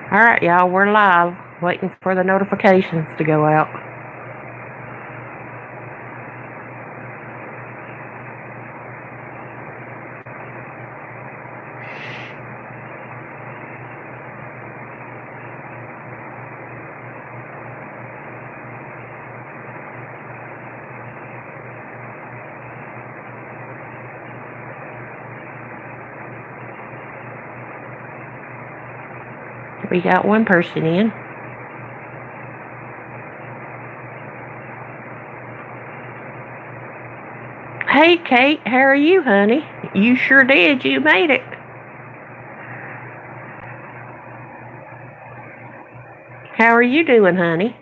All right, y'all, we're live, waiting for the notifications to go out. We got one person in. Hey, Kate, how are you, honey? You sure did. You made it. How are you doing, honey?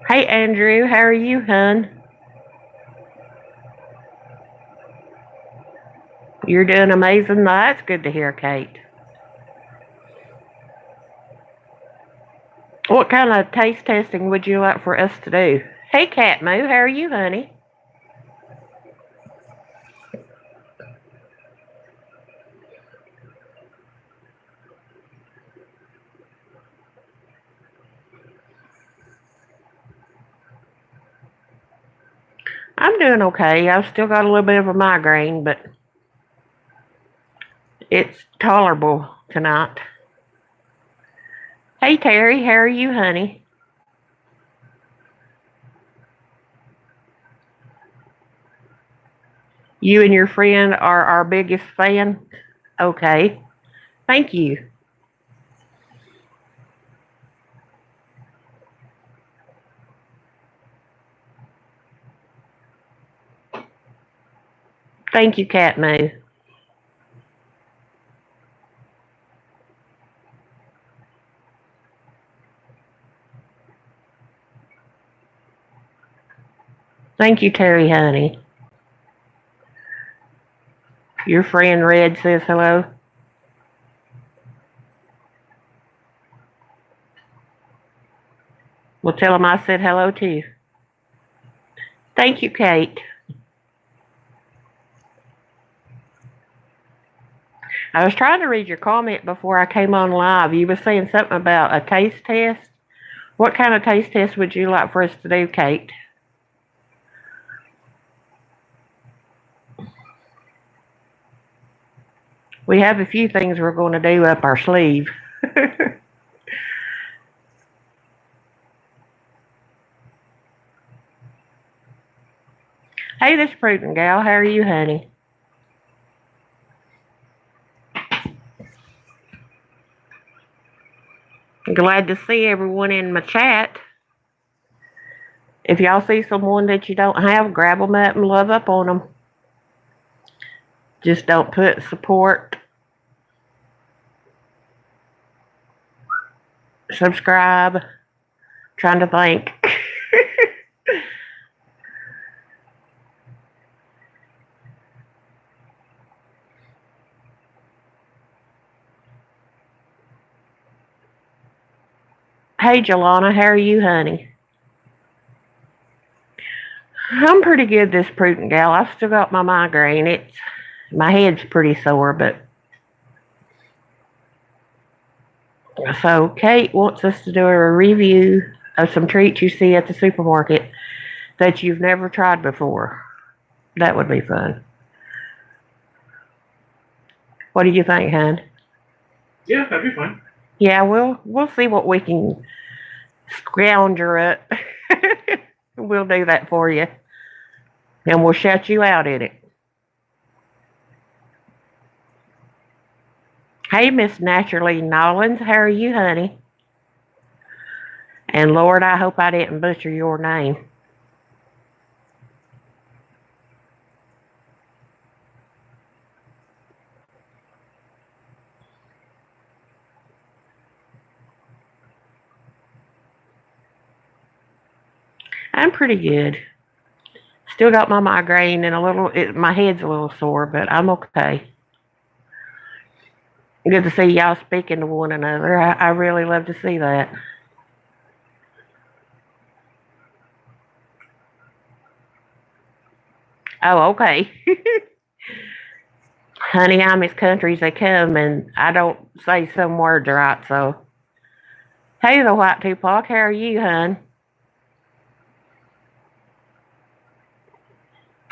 Hey, Andrew, how are you, hun? You're doing amazing. That's good to hear, Kate. What kind of taste testing would you like for us to do? Hey, Cat Moo, how are you, honey? I'm doing okay. I've still got a little bit of a migraine, but it's tolerable tonight. Hey, Terry, how are you, honey? You and your friend are our biggest fan? Okay. Thank you. Thank you, Cat Moo. Thank you, Terry Honey. Your friend Red says hello. Well, tell him I said hello too. Thank you, Kate. I was trying to read your comment before I came on live. You were saying something about a taste test. What kind of taste test would you like for us to do, Kate? We have a few things we're going to do up our sleeve. Hey, this prudent gal. How are you, honey? Glad to see everyone in my chat. If y'all see someone that you don't have, grab them up and love up on them. Just don't put support, subscribe. Trying to think. Hey, Jelana, how are you, honey? I'm pretty good, this prudent gal. I've still got my migraine. My head's pretty sore, but so Kate wants us to do a review of some treats you see at the supermarket that you've never tried before. That would be fun. What do you think, hon? Yeah, that'd be fun. Yeah, we'll see what we can scrounger up. We'll do that for you, and we'll shut you out in it. Hey, Miss Naturally Nollins, how are you, honey? And Lord, I hope I didn't butcher your name. I'm pretty good. Still got my migraine and my head's a little sore, but I'm okay. Good to see y'all speaking to one another. I really love to see that. Oh, okay. Honey, I'm as country as they come, and I don't say some words right, so. Hey, the White Tupac, how are you, hun?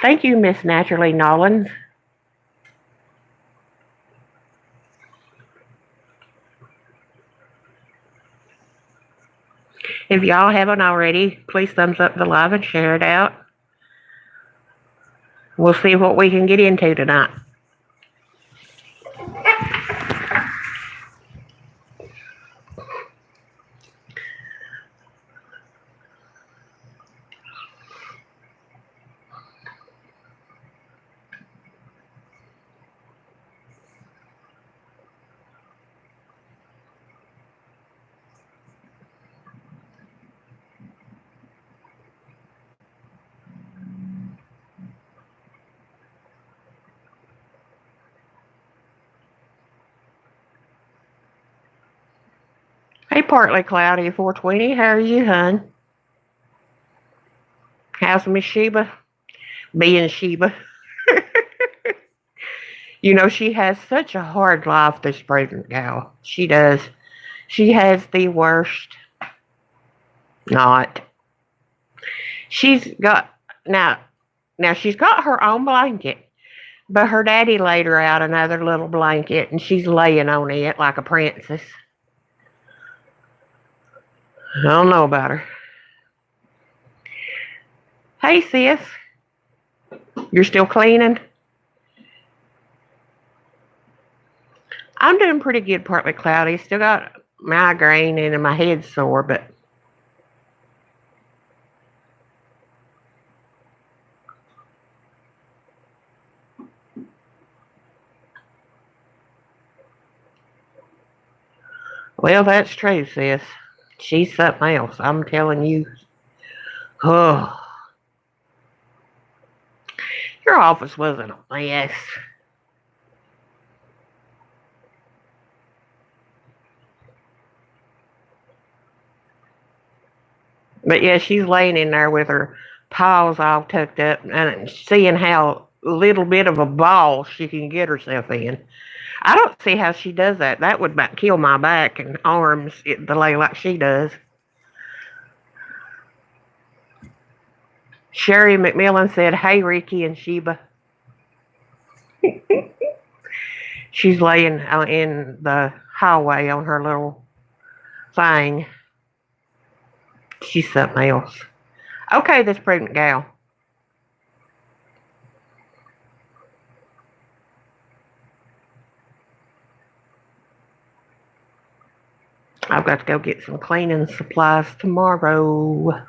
Thank you, Miss Naturally Nollins. If y'all haven't already, please thumbs up the live and share it out. We'll see what we can get into tonight. Hey, partly cloudy 420. How are you, hun? How's Miss Sheba? Being Sheba. You know, she has such a hard life, this pregnant gal. She does. She has the worst. Not. She's got now. Now she's got her own blanket, but her daddy laid her out another little blanket, and she's laying on it like a princess. I don't know about her. Hey, sis. You're still cleaning? I'm doing pretty good, partly cloudy. Still got migraine and my head's sore, but well, that's true, sis. She's something else. I'm telling you. Oh, your office wasn't a mess. But yeah, she's laying in there with her paws all tucked up and seeing how little bit of a ball she can get herself in. I don't see how she does that. That would about kill my back and arms to lay like she does. Sherry McMillan said, "Hey, Ricky and Sheba." She's laying in the hallway on her little thing. She's something else. Okay, this pregnant gal. I've got to go get some cleaning supplies tomorrow.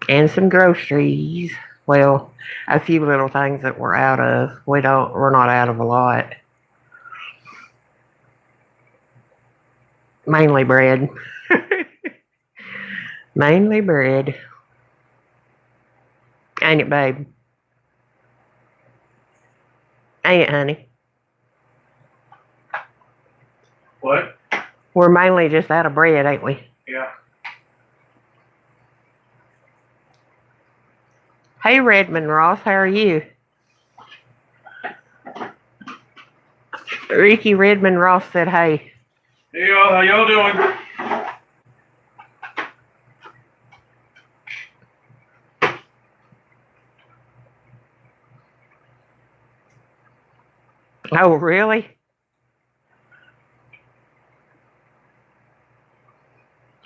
And some groceries. Well, a few little things that we're out of. We're not out of a lot. Mainly bread. Mainly bread. Ain't it, babe? Ain't it, honey? What? We're mainly just out of bread, ain't we? Yeah. Hey, Redmond Ross, how are you? Ricky Redmond Ross said, hey. Hey, y'all. How y'all doing? Oh, really?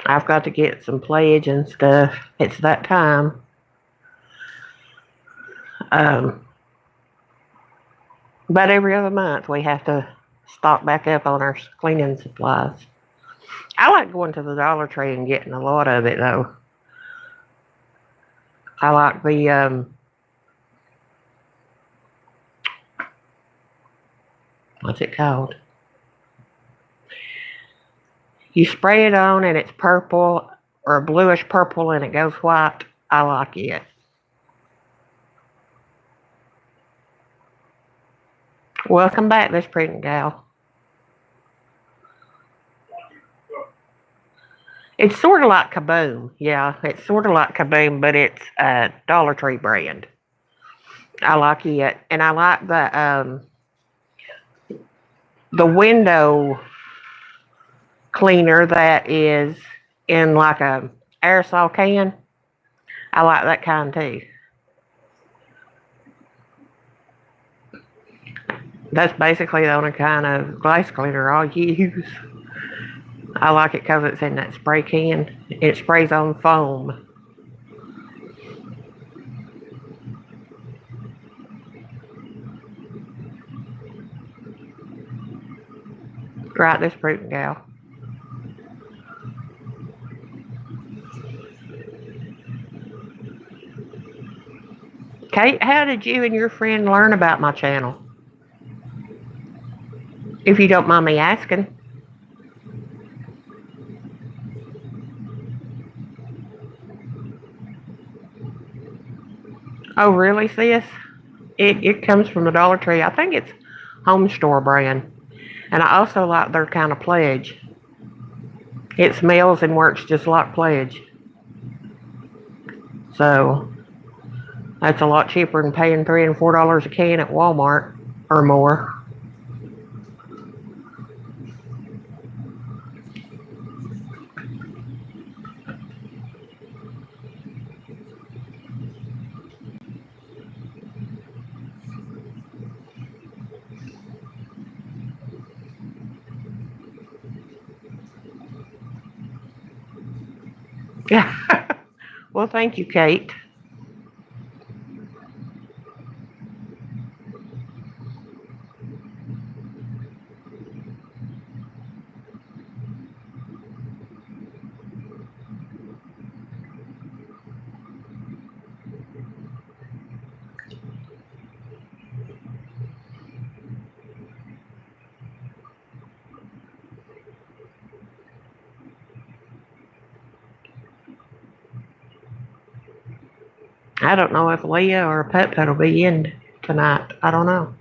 I've got to get some pledge and stuff. It's that time. But every other month we have to stock back up on our cleaning supplies. I like going to the Dollar Tree and getting a lot of it, though. I like the, what's it called? You spray it on and it's purple or bluish purple and it goes white. I like it. Welcome back, this pregnant gal. It's sort of like Kaboom. Yeah, it's sort of like Kaboom, but it's a Dollar Tree brand. I like it, and I like the window cleaner that is in like a aerosol can. I like that kind too. That's basically the only kind of glass cleaner I'll use. I like it because it's in that spray can. It sprays on foam. Right, this fruit gal. Kate, how did you and your friend learn about my channel? If you don't mind me asking. Oh, really, sis? It comes from the Dollar Tree. I think it's Home Store brand. And I also like their kind of pledge. It smells and works just like pledge. So that's a lot cheaper than paying $3 and $4 a can at Walmart or more. Yeah. Well, thank you, Kate. I don't know if Leah or Pet will be in tonight. I don't know.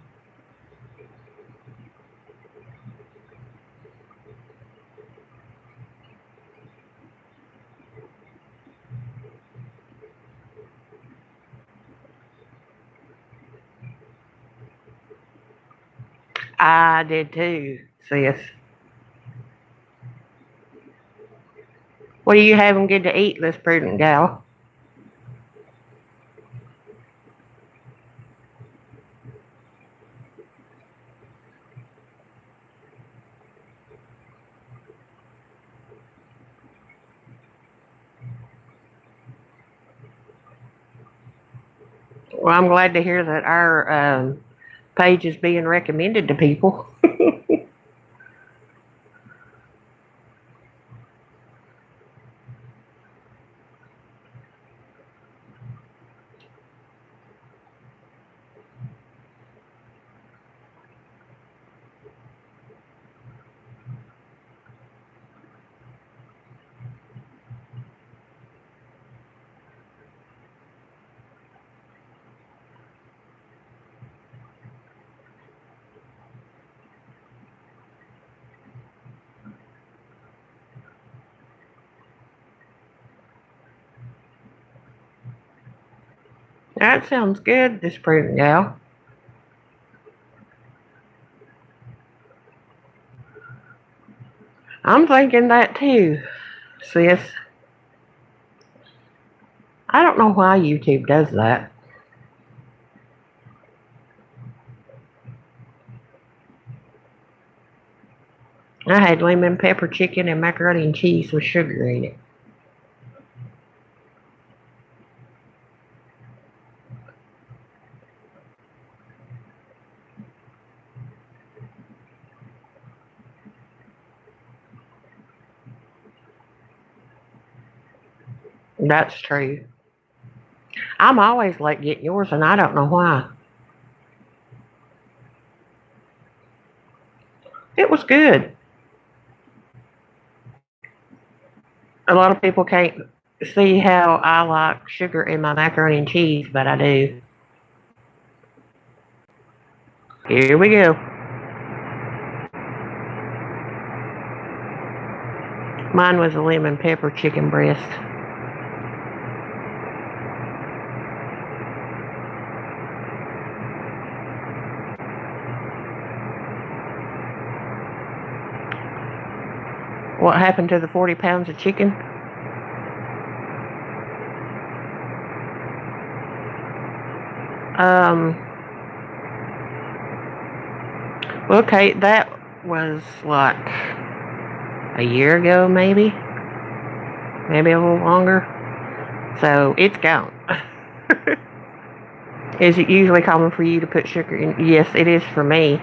I did too, sis. What do you have them get to eat, this prudent gal? Well, I'm glad to hear that our page is being recommended to people. That sounds good, this prudent gal. I'm thinking that too, sis. I don't know why YouTube does that. I had lemon pepper chicken and macaroni and cheese with sugar in it. That's true. I'm always late getting yours, and I don't know why. It was good. A lot of people can't see how I like sugar in my macaroni and cheese, but I do. Here we go. Mine was a lemon pepper chicken breast. What happened to the 40 pounds of chicken? Okay, that was like a year ago, maybe a little longer. So it's gone. Is it usually common for you to put sugar in? Yes, it is for me.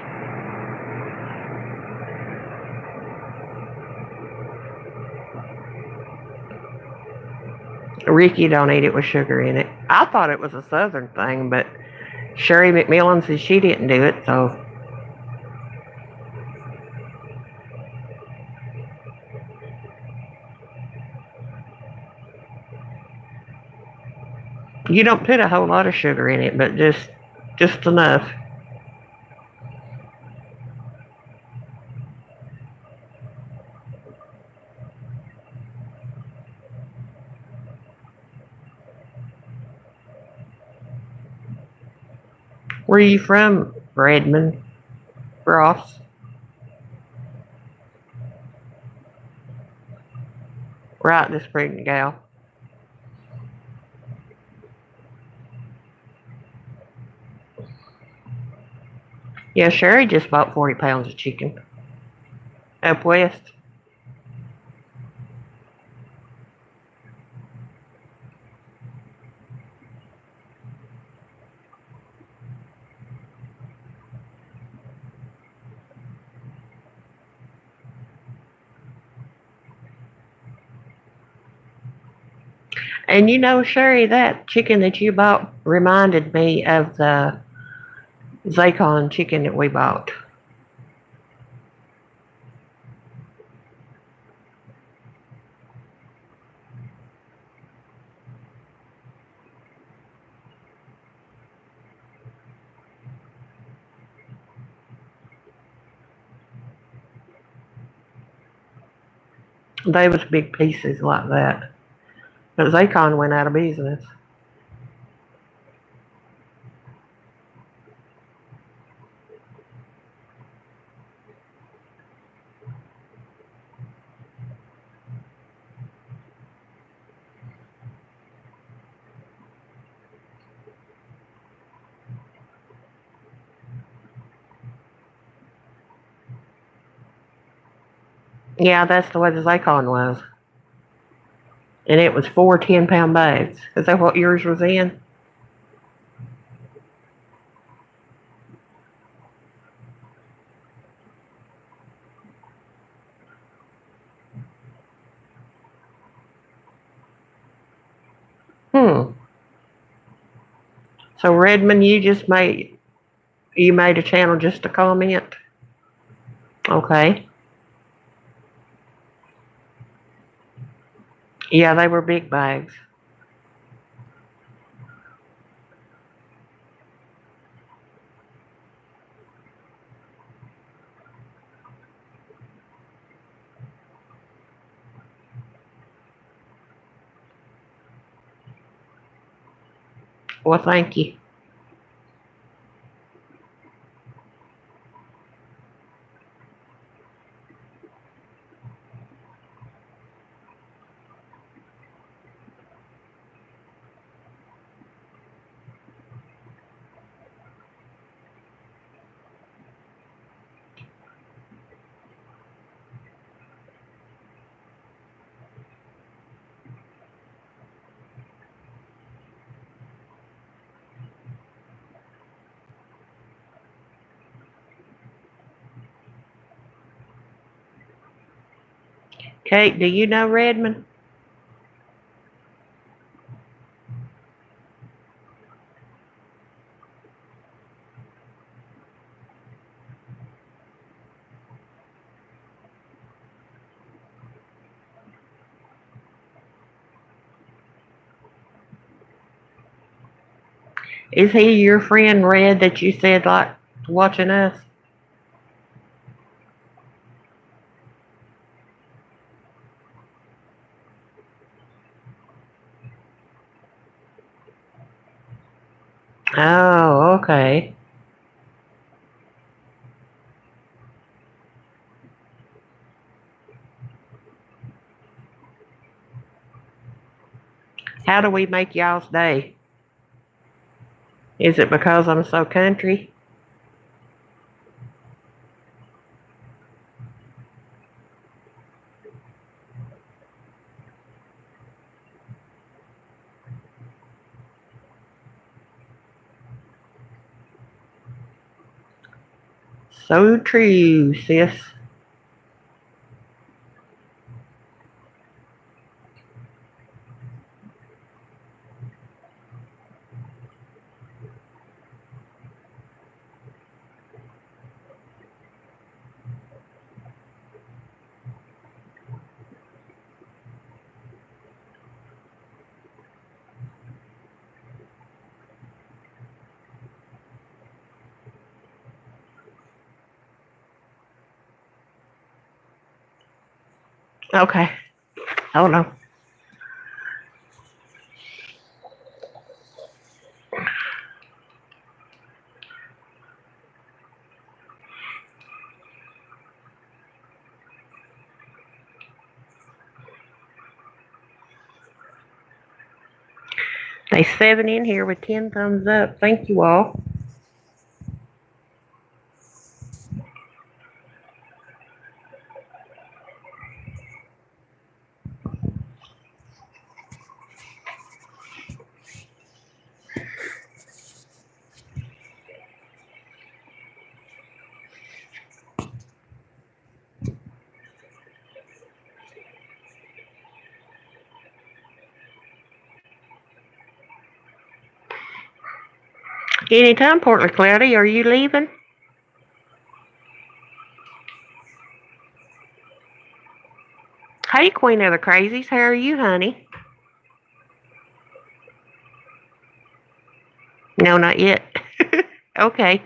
Ricky don't eat it with sugar in it. I thought it was a southern thing, but Sherry McMillan says she didn't do it, so. You don't put a whole lot of sugar in it, but just enough. Where are you from, Redmond? Ross? Right, this pregnant gal. Yeah, Sherry just bought 40 pounds of chicken. Up west. And you know, Sherry, that chicken that you bought reminded me of the Zacon chicken that we bought. They was big pieces like that. But Zacon went out of business. Yeah, that's the way the Zacon was. And it was 4 10-pound bags. Is that what yours was in? Hmm. So Redmond, you made a channel just to comment? Okay. Yeah, they were big bags. Well, thank you. Kate, do you know Redmond? Is he your friend Red that you said like watching us? Oh, okay. How do we make y'all's day? Is it because I'm so country? So true, sis. Okay. Hold on. They 7 in here with 10 thumbs up. Thank you all. Anytime, Portland Cloudy. Are you leaving? Hey, Queen of the Crazies. How are you, honey? No, not yet. Okay.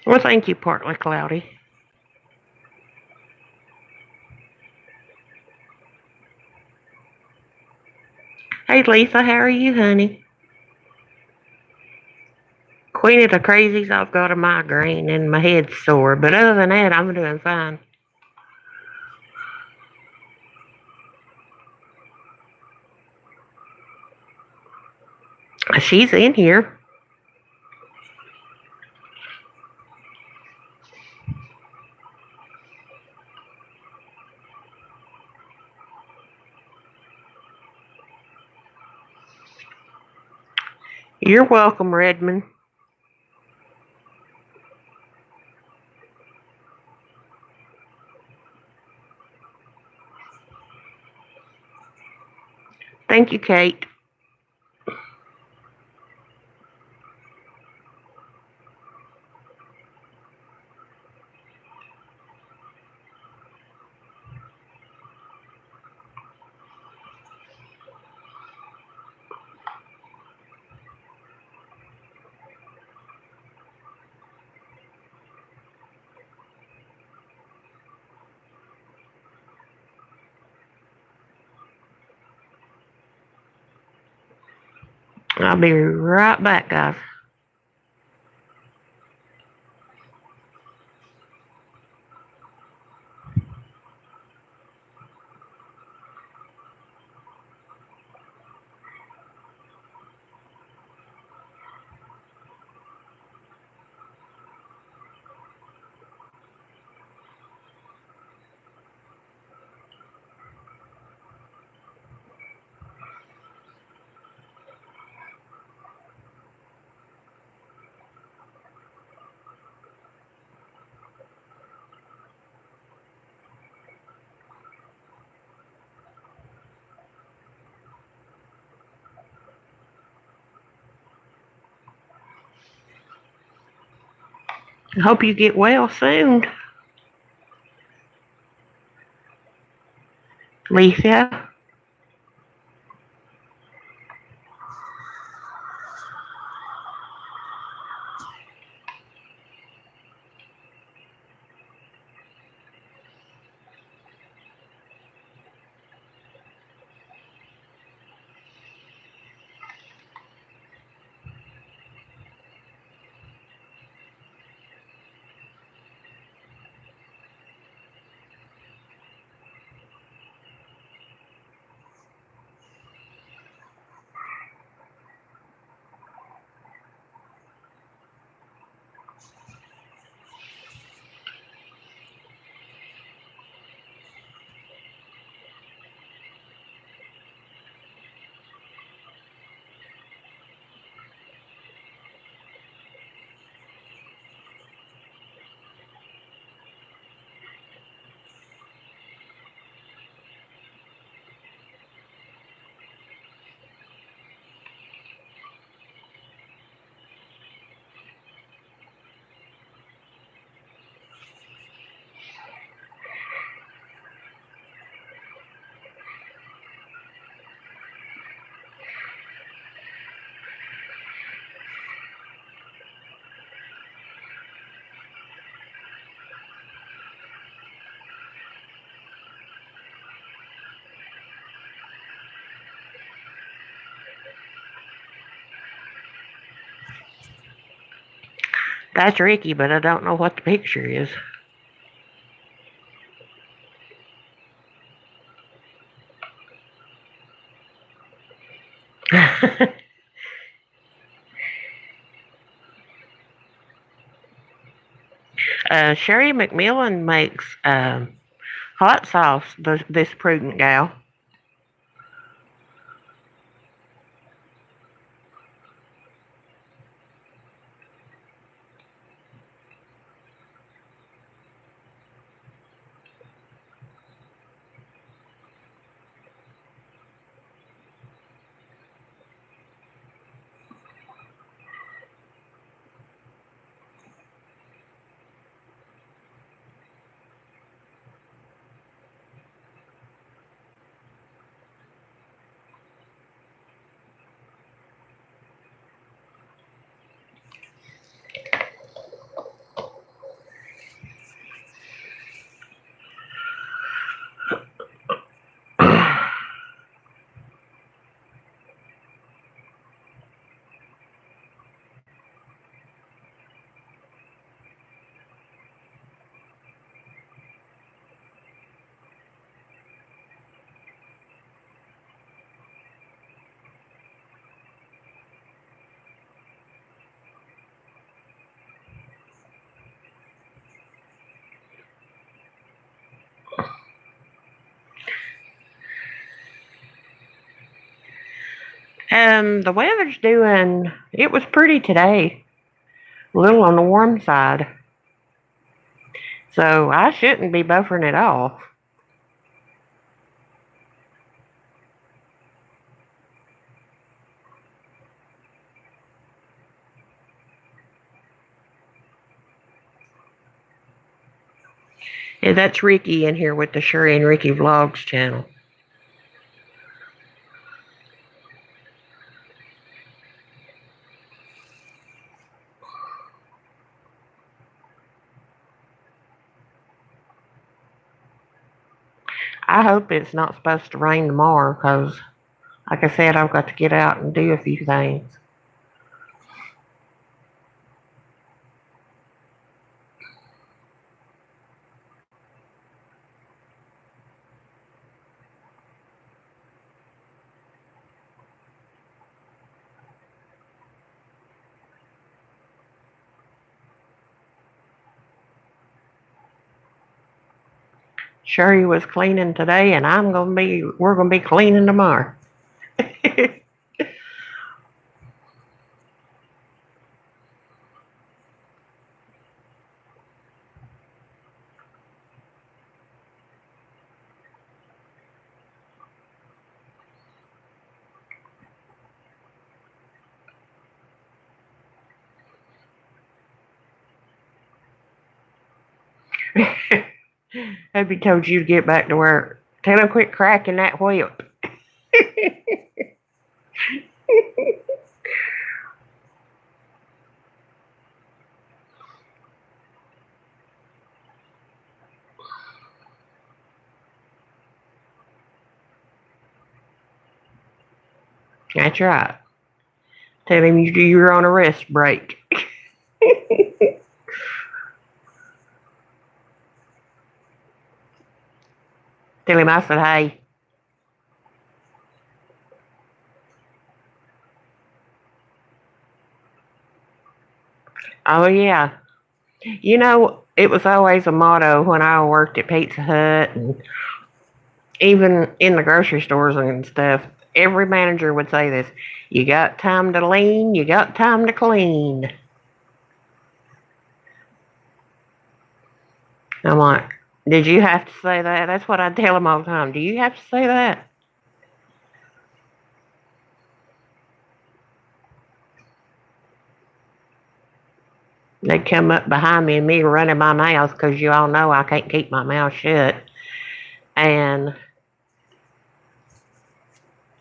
Well, thank you, Portland Cloudy. Hey, Lisa. How are you, honey? Queen of the Crazies. I've got a migraine and my head's sore. But other than that, I'm doing fine. She's in here. You're welcome, Redmond. Thank you, Kate. I'll be right back, guys. I hope you get well soon, Lisa. That's Ricky, but I don't know what the picture is. Sherry McMillan makes hot sauce, this prudent gal. The weather's it was pretty today, a little on the warm side. So I shouldn't be buffering it off. Yeah, that's Ricky in here with the Sherry and Ricky Vlogs channel. I hope it's not supposed to rain tomorrow because, like I said, I've got to get out and do a few things. Sherry was cleaning today, and we're gonna be cleaning tomorrow. Abby told you to get back to work. Tell him quit cracking that whip. That's right. Tell him you're on a rest break. Tell him I said hey. Oh yeah. You know, it was always a motto when I worked at Pizza Hut and even in the grocery stores and stuff. Every manager would say this: "You got time to lean, you got time to clean." I'm like, did you have to say that? That's what I tell them all the time. Do you have to say that? They come up behind me and me running my mouth because you all know I can't keep my mouth shut. And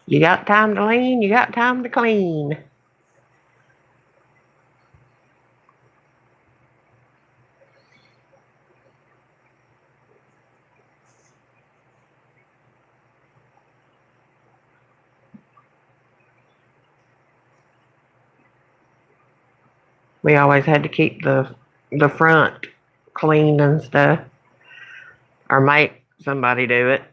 you got time to lean, you got time to clean. We always had to keep the front clean and stuff, or make somebody do it.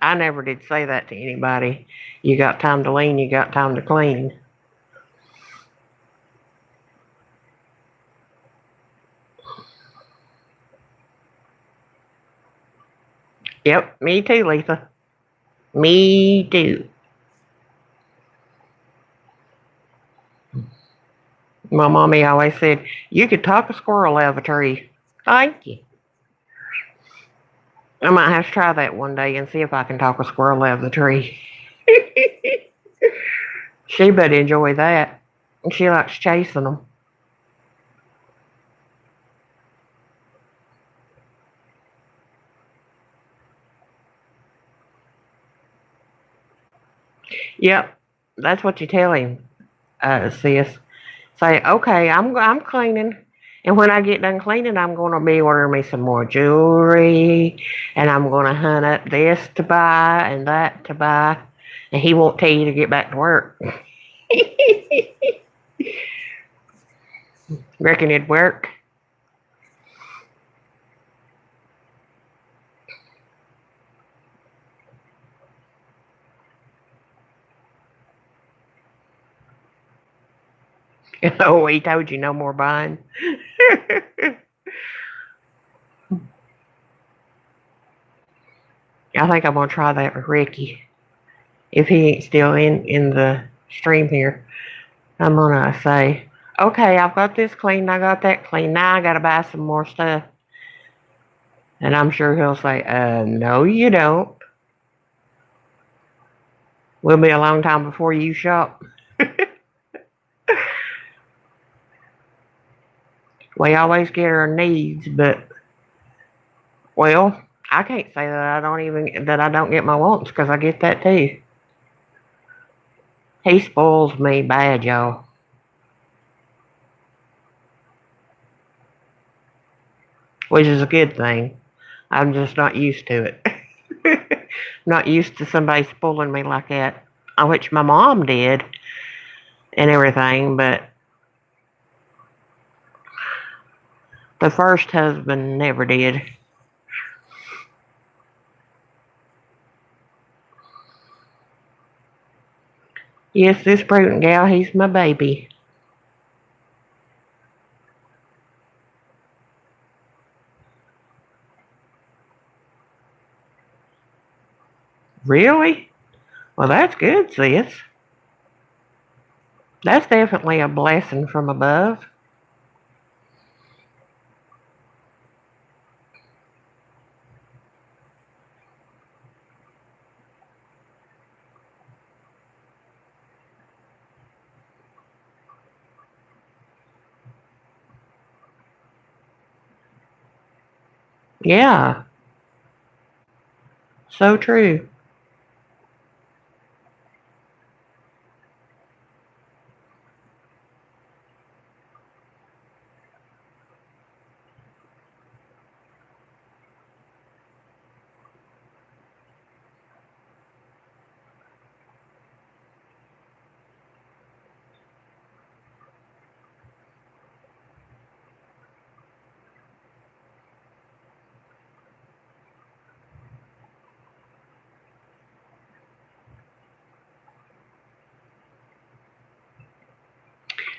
I never did say that to anybody. You got time to lean, you got time to clean. Yep, me too, Lisa. Me too. My mommy always said, you could talk a squirrel out of a tree. Thank you. I might have to try that one day and see if I can talk a squirrel out of the tree. She would enjoy that. She likes chasing them. Yep, that's what you tell him, sis. Say, okay, I'm cleaning, and when I get done cleaning, I'm gonna be ordering me some more jewelry, and I'm gonna hunt up this to buy and that to buy, and he won't tell you to get back to work. Reckon it'd work? Oh, he told you no more buying. I think I'm gonna try that with Ricky. If he ain't still in the stream here, I'm gonna say, okay, I've got this clean, I got that clean. Now I gotta buy some more stuff. And I'm sure he'll say, no, you don't. Will be a long time before you shop. We always get our needs, but, well, I can't say that I don't get my wants, because I get that too. He spoils me bad, y'all. Which is a good thing. I'm just not used to it. Not used to somebody spoiling me like that. Which my mom did and everything, but the first husband never did. Yes, this prudent gal, he's my baby. Really? Well, that's good, sis. That's definitely a blessing from above. Yeah, so true.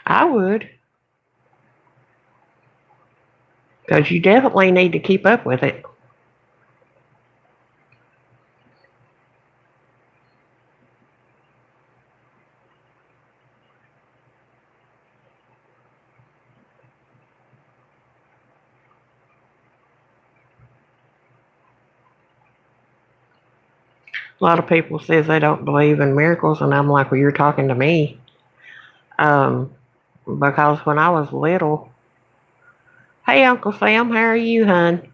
I would, because you definitely need to keep up with it. A lot of people says they don't believe in miracles, and I'm like, well, you're talking to me. Um, because when I was little, hey, Uncle Sam, how are you, hun?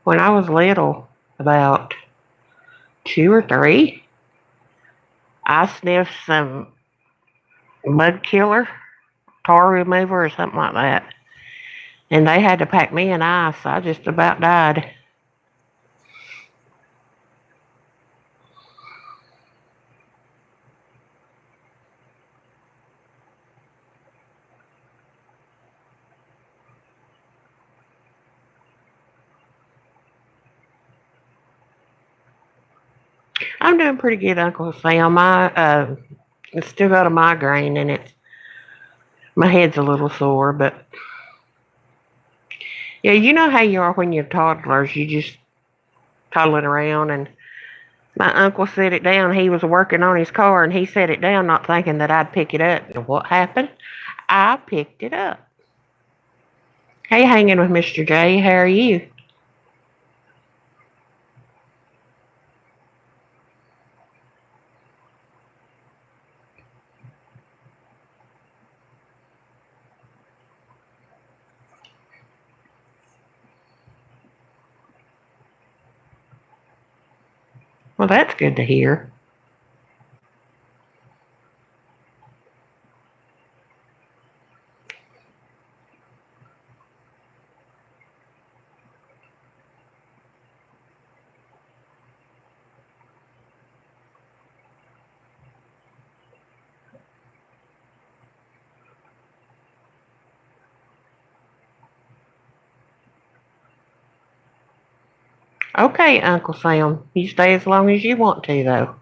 When I was little, about 2 or 3, I sniffed some mud killer, tar remover, or something like that. And they had to pack me in ice. I just about died. I'm doing pretty good, Uncle Sam. I still got a migraine, and my head's a little sore, but yeah, you know how you are when you're toddlers. You just toddling around, and my uncle set it down. He was working on his car, and he set it down, not thinking that I'd pick it up. And what happened? I picked it up. Hey, hanging with Mr. J. How are you? Well, that's good to hear. Okay, Uncle Sam. You stay as long as you want to, though.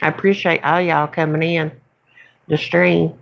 I appreciate all y'all coming in the stream.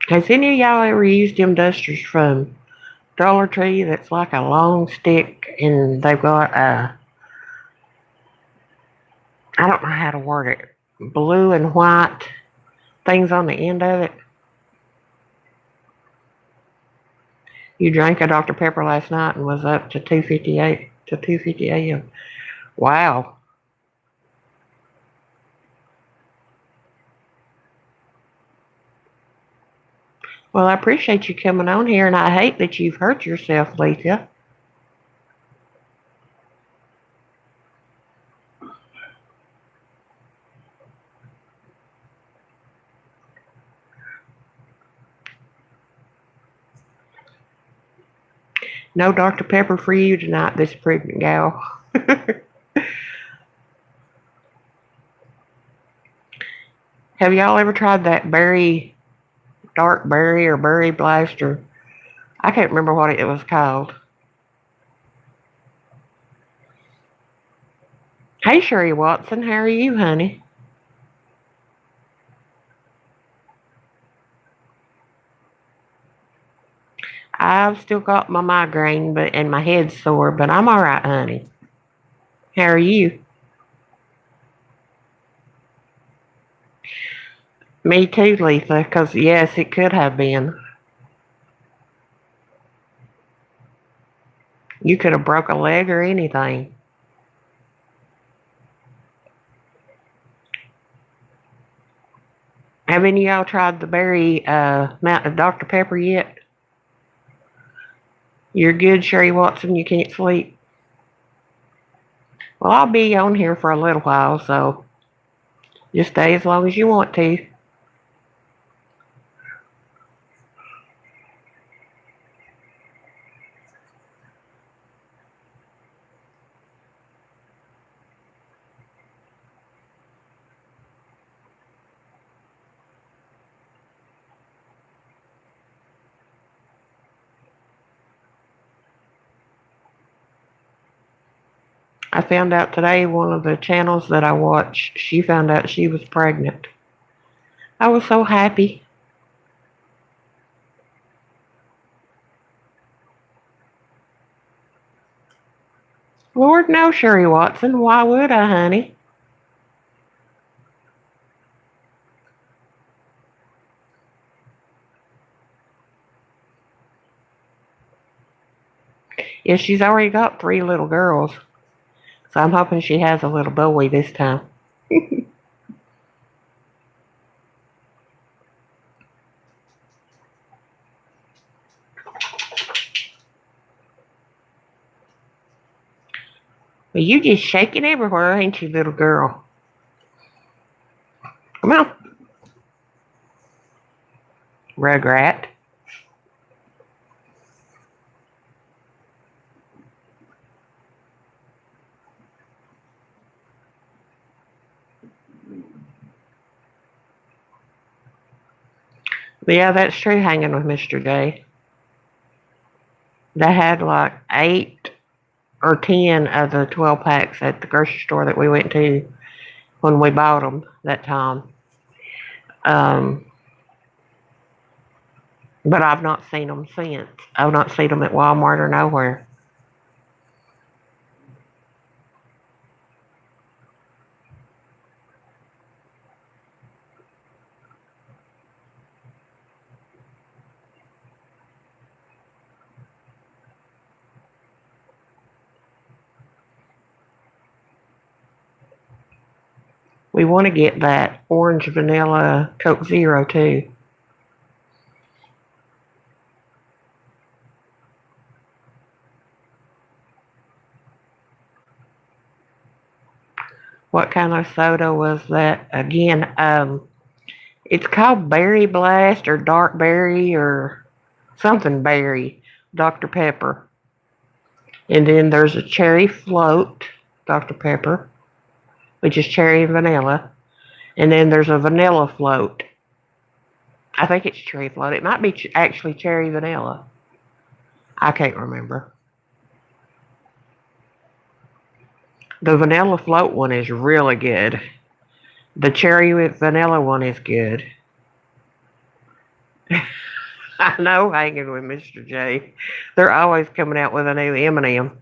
Has any of y'all ever used them dusters from Dollar Tree that's like a long stick and they've got I don't know how to word it, blue and white things on the end of it? You drank a Dr. Pepper last night and was up to 2:50 a.m. Wow. Well, I appreciate you coming on here, and I hate that you've hurt yourself, Letha. No Dr. Pepper for you tonight, this pregnant gal. Have y'all ever tried that dark berry or berry blaster? I can't remember what it was called. Hey, Sherry Watson, how are you, honey? I've still got my migraine, and my head's sore, but I'm all right, honey. How are you? Me too, Letha, because yes, it could have been. You could have broke a leg or anything. Have any of y'all tried the berry Mountain Dr. Pepper yet? You're good, Sherry Watson. You can't sleep. Well, I'll be on here for a little while, so just stay as long as you want to. I found out today one of the channels that I watch, she found out she was pregnant. I was so happy. Lord, no, Sherry Watson. Why would I, honey? Yeah, she's already got 3 little girls. So I'm hoping she has a little boy this time. Well, you just shaking everywhere, ain't you, little girl? Come on. Rugrat. But yeah, that's true, hanging with Mr. J. They had like 8 or 10 of the 12 packs at the grocery store that we went to when we bought them that time. But I've not seen them since. I've not seen them at Walmart or nowhere. We want to get that orange vanilla Coke Zero too. What kind of soda was that again? It's called Berry Blast or Dark Berry or something berry, Dr. Pepper. And then there's a cherry float, Dr. Pepper, which is cherry and vanilla. And then there's a vanilla float. I think it's cherry float. It might be actually cherry vanilla. I can't remember. The vanilla float one is really good. The cherry with vanilla one is good. I know, hanging with Mr. J. They're always coming out with a new M&M.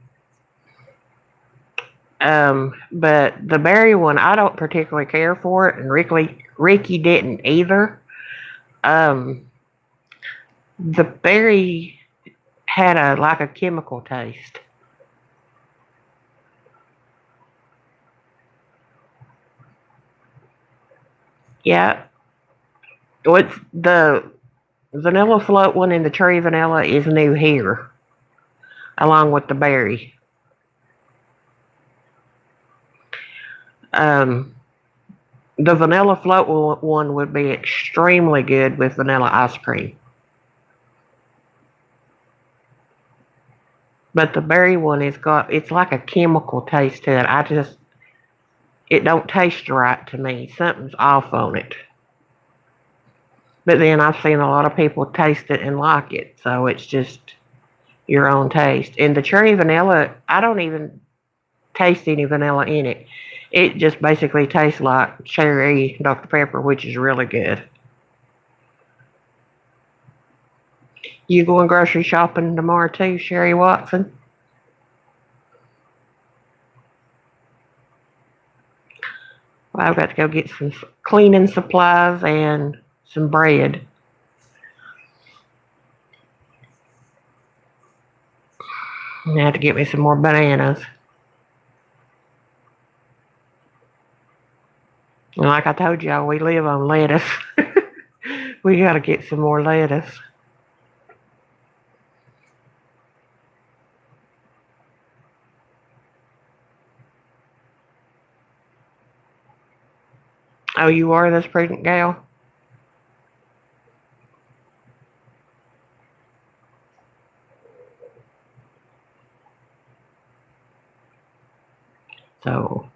But the berry one, I don't particularly care for it, and Ricky didn't either. The berry had a chemical taste. Yeah, what's the vanilla float one and the cherry vanilla is new here, along with the berry. Um, the vanilla float one would be extremely good with vanilla ice cream. But the berry one it's like a chemical taste to it. It don't taste right to me. Something's off on it. But then I've seen a lot of people taste it and like it, so it's just your own taste. And the cherry vanilla, I don't even taste any vanilla in it. It just basically tastes like cherry Dr. Pepper, which is really good. You going grocery shopping tomorrow too, Sherry Watson? Well, I've got to go get some cleaning supplies and some bread. I have to get me some more bananas. And like I told y'all, we live on lettuce. We got to get some more lettuce. Oh, you are this pregnant gal? So,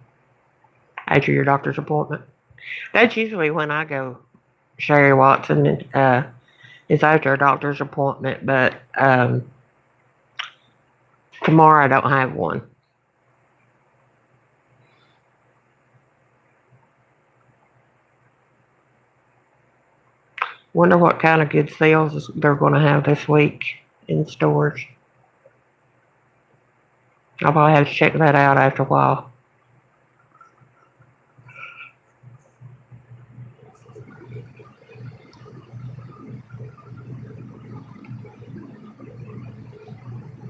after your doctor's appointment. That's usually when I go, Sherry Watson. It's after a doctor's appointment, but tomorrow I don't have one. Wonder what kind of good sales they're going to have this week in stores. I'll probably have to check that out after a while.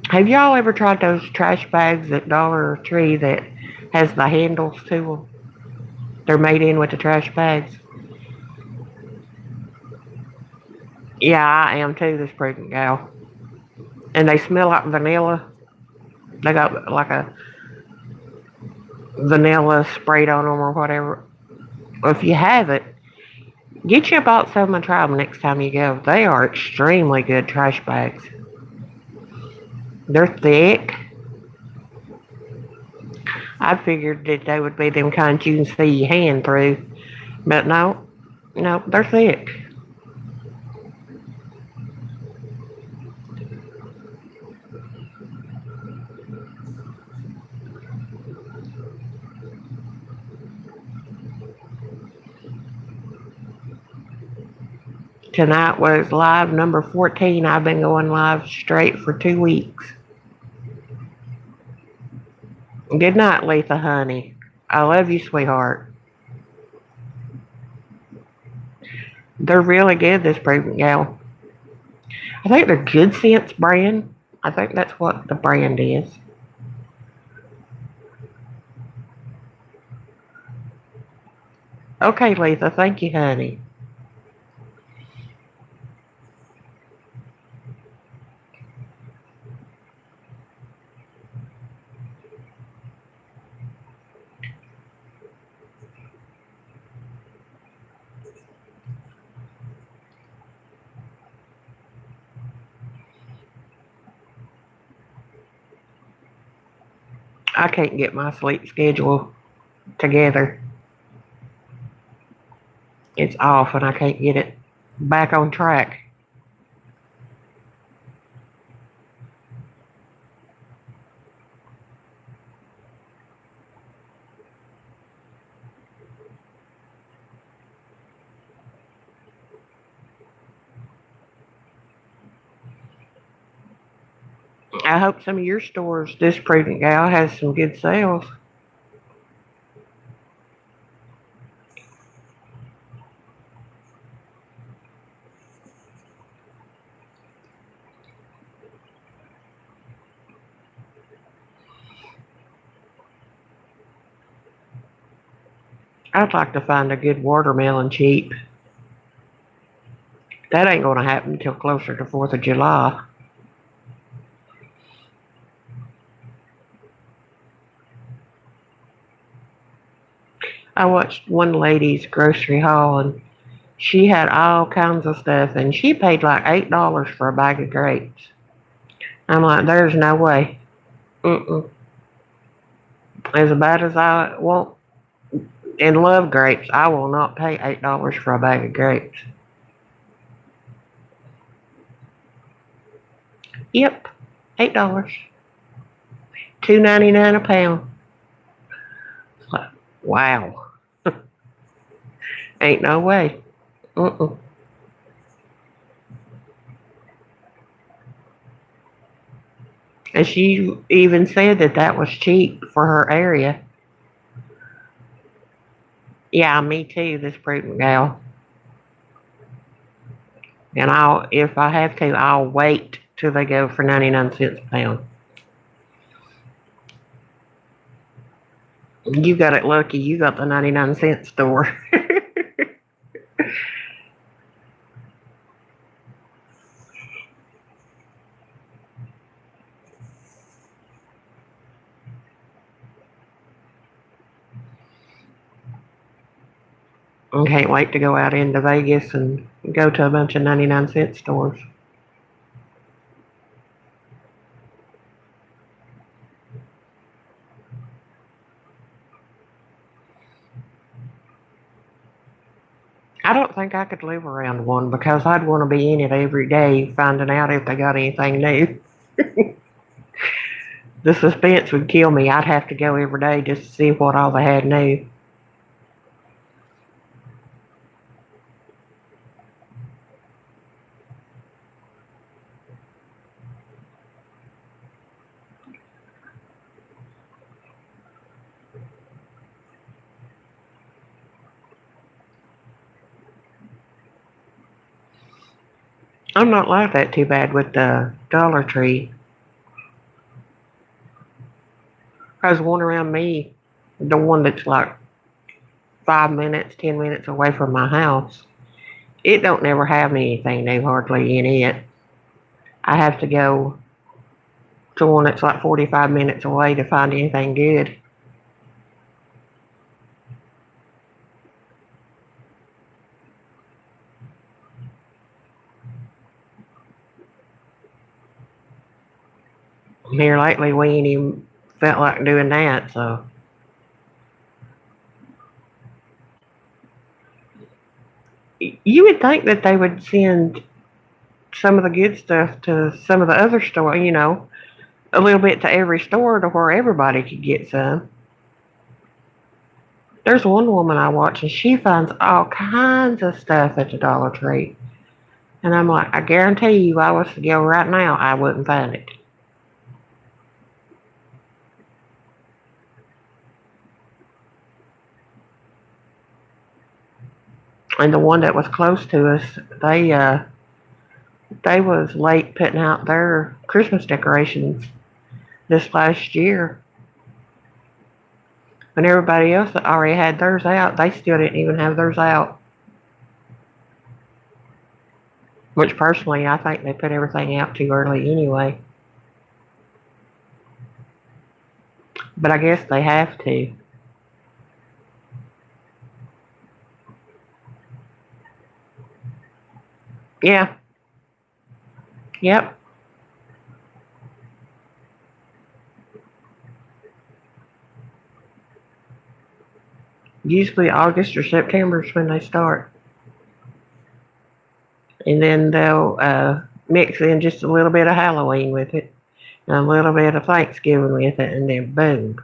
Have y'all ever tried those trash bags at Dollar Tree that has the handles to them? They're made in with the trash bags. Yeah, I am too, this pregnant gal. And they smell like vanilla. They got like a vanilla sprayed on them or whatever. If you have it, get you a box of them and try them next time you go. They are extremely good trash bags. They're thick. I figured that they would be them kinds you can see your hand through. But no, no, they're thick. Tonight was live number 14. I've been going live straight for 2 weeks. Good night, Letha, honey. I love you, sweetheart. They're really good, this pregnant gal. I think they're Good Sense brand. I think that's what the brand is. Okay, Letha, thank you, honey. I can't get my sleep schedule together. It's off and I can't get it back on track. I hope some of your stores, this pregnant gal, has some good sales. I'd like to find a good watermelon cheap. That ain't gonna happen until closer to 4th of July. I watched one lady's grocery haul and she had all kinds of stuff and she paid like $8 for a bag of grapes. I'm like, there's no way. Mm-mm. As bad as I want and love grapes, I will not pay $8 for a bag of grapes. Yep, $8. $2.99 a pound. Like, wow. Ain't no way. Mm-mm. And she even said that that was cheap for her area. Yeah, me too, this pregnant gal. And if I have to, I'll wait till they go for 99 cents a pound. You got it lucky. You got the 99-cent store. I can't wait to go out into Vegas and go to a bunch of 99-cent stores. I don't think I could live around one because I'd want to be in it every day finding out if they got anything new. The suspense would kill me. I'd have to go every day just to see what all they had new. I'm not like that too bad with the Dollar Tree. There's one around me, the one that's like 5 minutes, 10 minutes away from my house. It don't never have anything new hardly in it. I have to go to one that's like 45 minutes away to find anything good. Here lately, we ain't even felt like doing that, so. You would think that they would send some of the good stuff to some of the other store, a little bit to every store to where everybody could get some. There's one woman I watch and she finds all kinds of stuff at the Dollar Tree. And I'm like, I guarantee you, I was to go right now, I wouldn't find it. And the one that was close to us, they was late putting out their Christmas decorations this last year. And everybody else that already had theirs out, they still didn't even have theirs out. Which personally, I think they put everything out too early anyway. But I guess they have to. Yeah. Yep. Usually August or September is when they start. And then they'll mix in just a little bit of Halloween with it, and a little bit of Thanksgiving with it, and then boom.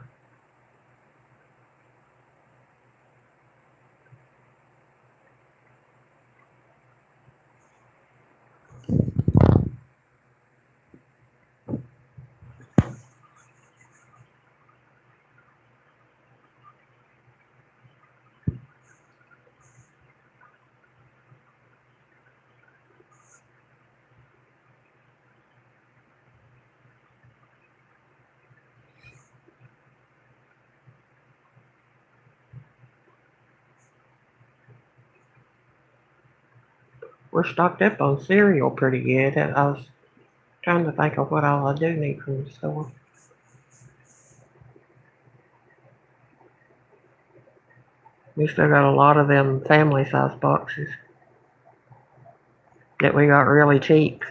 We're stocked up on cereal pretty good. I was trying to think of what all I do need from the store. We still got a lot of them family size boxes that we got really cheap.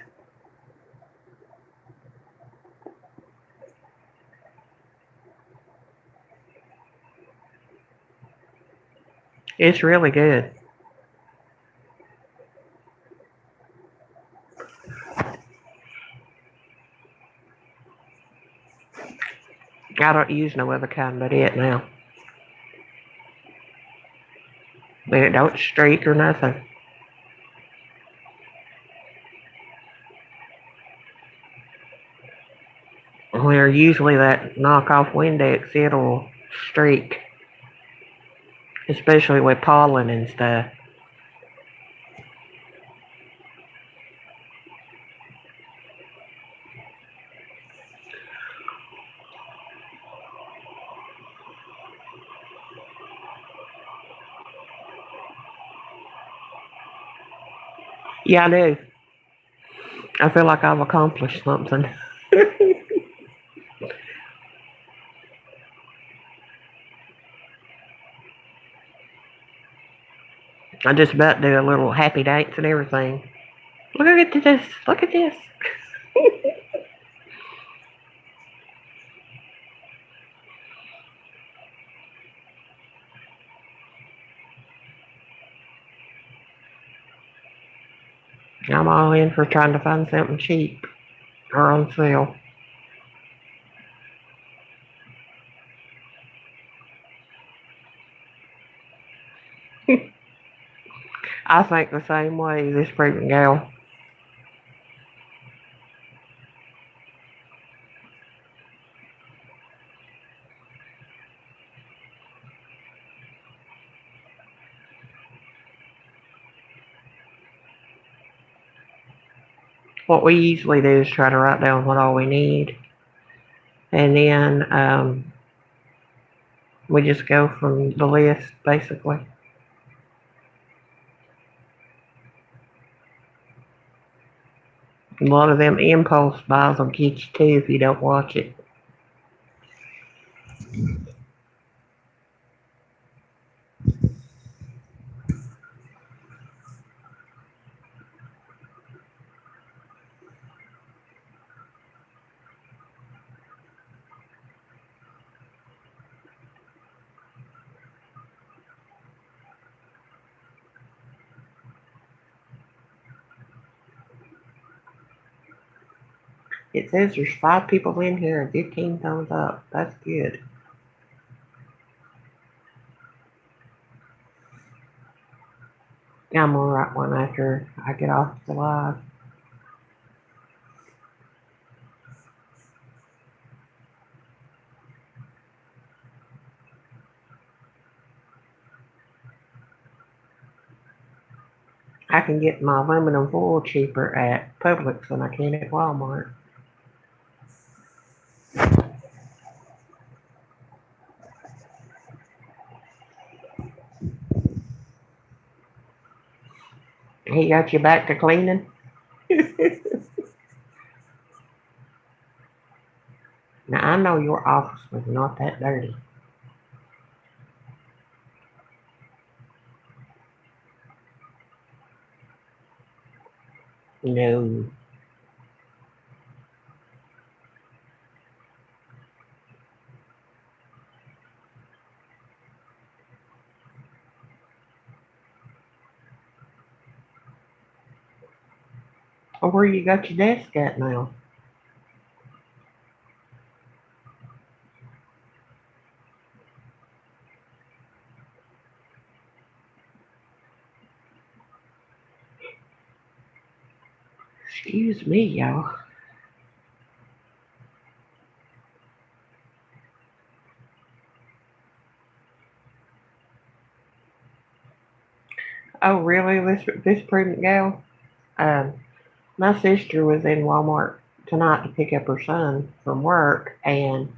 It's really good. I don't use no other kind but it now. And it don't streak or nothing. Where usually that knockoff Windex, it'll streak, especially with pollen and stuff. Yeah, I do. I feel like I've accomplished something. I just about do a little happy dance and everything. Look at this. Look at this. I'm all in for trying to find something cheap or on sale. I think the same way, this pregnant gal. What we usually do is try to write down what all we need, and then we just go from the list, basically. A lot of them impulse buys will get you too if you don't watch it. It says there's 5 people in here and 15 thumbs up. That's good. I'm gonna write one after I get off the live. I can get my aluminum foil cheaper at Publix than I can at Walmart. He got you back to cleaning? Now, I know your office was not that dirty. No. Or where you got your desk at now? Excuse me, y'all. Oh, really? This prudent gal? Um, my sister was in Walmart tonight to pick up her son from work, and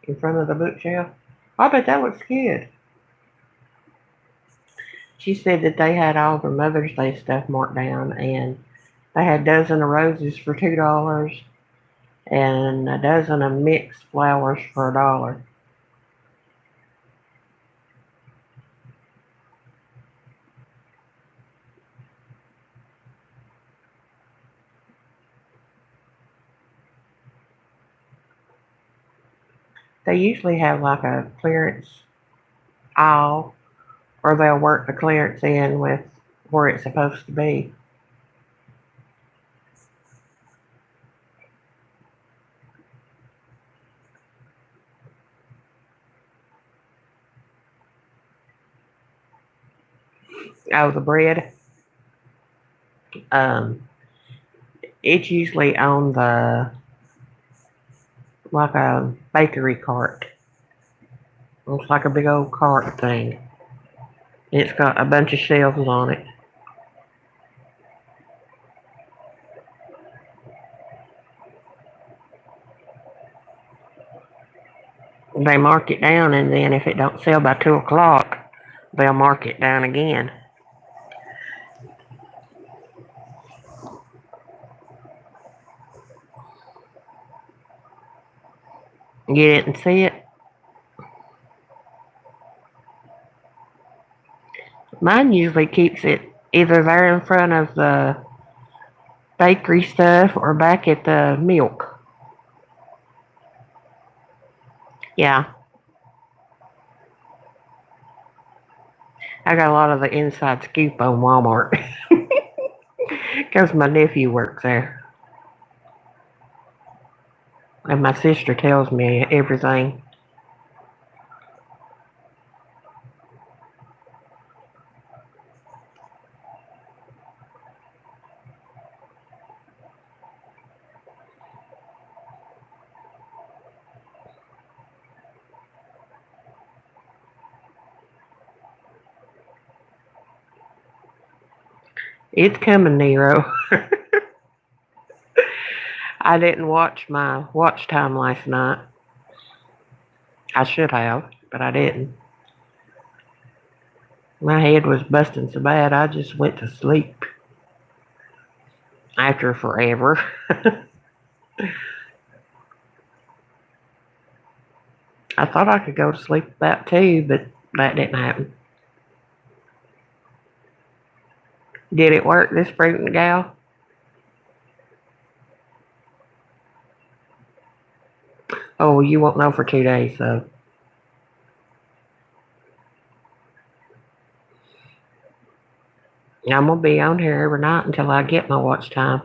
in front of the bookshelf. I bet that looks good. She said that they had all their Mother's Day stuff marked down, and they had a dozen of roses for $2 and a dozen of mixed flowers for $1. They usually have like a clearance aisle, or they'll work the clearance in with where it's supposed to be. Oh, the bread. Um, it's usually on the like a bakery cart. Looks like a big old cart thing. It's got a bunch of shelves on it. They mark it down, and then if it don't sell by 2 o'clock, they'll mark it down again. You didn't see it? Mine usually keeps it either there in front of the bakery stuff or back at the milk. Yeah, I got a lot of the inside scoop on Walmart because my nephew works there. And my sister tells me everything. It's coming, Nero. I didn't watch my watch time last night. I should have, but I didn't. My head was busting so bad I just went to sleep after forever. I thought I could go to sleep about 2, but that didn't happen. Did it work, this pregnant gal? Oh, you won't know for 2 days, though. I'm going to be on here every night until I get my watch time.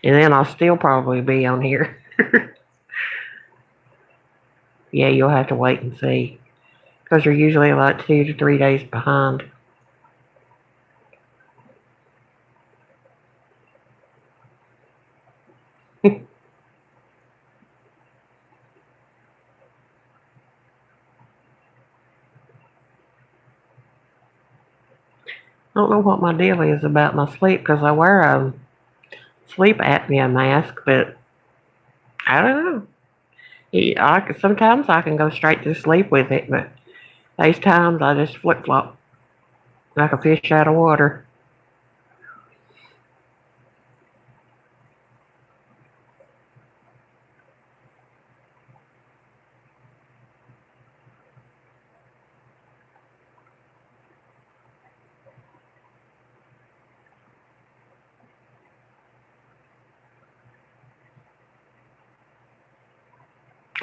And then I'll still probably be on here. Yeah, you'll have to wait and see. Because you're usually like 2 to 3 days behind. I don't know what my deal is about my sleep because I wear a sleep apnea mask, but I don't know. Sometimes I can go straight to sleep with it, but these times I just flip flop like a fish out of water.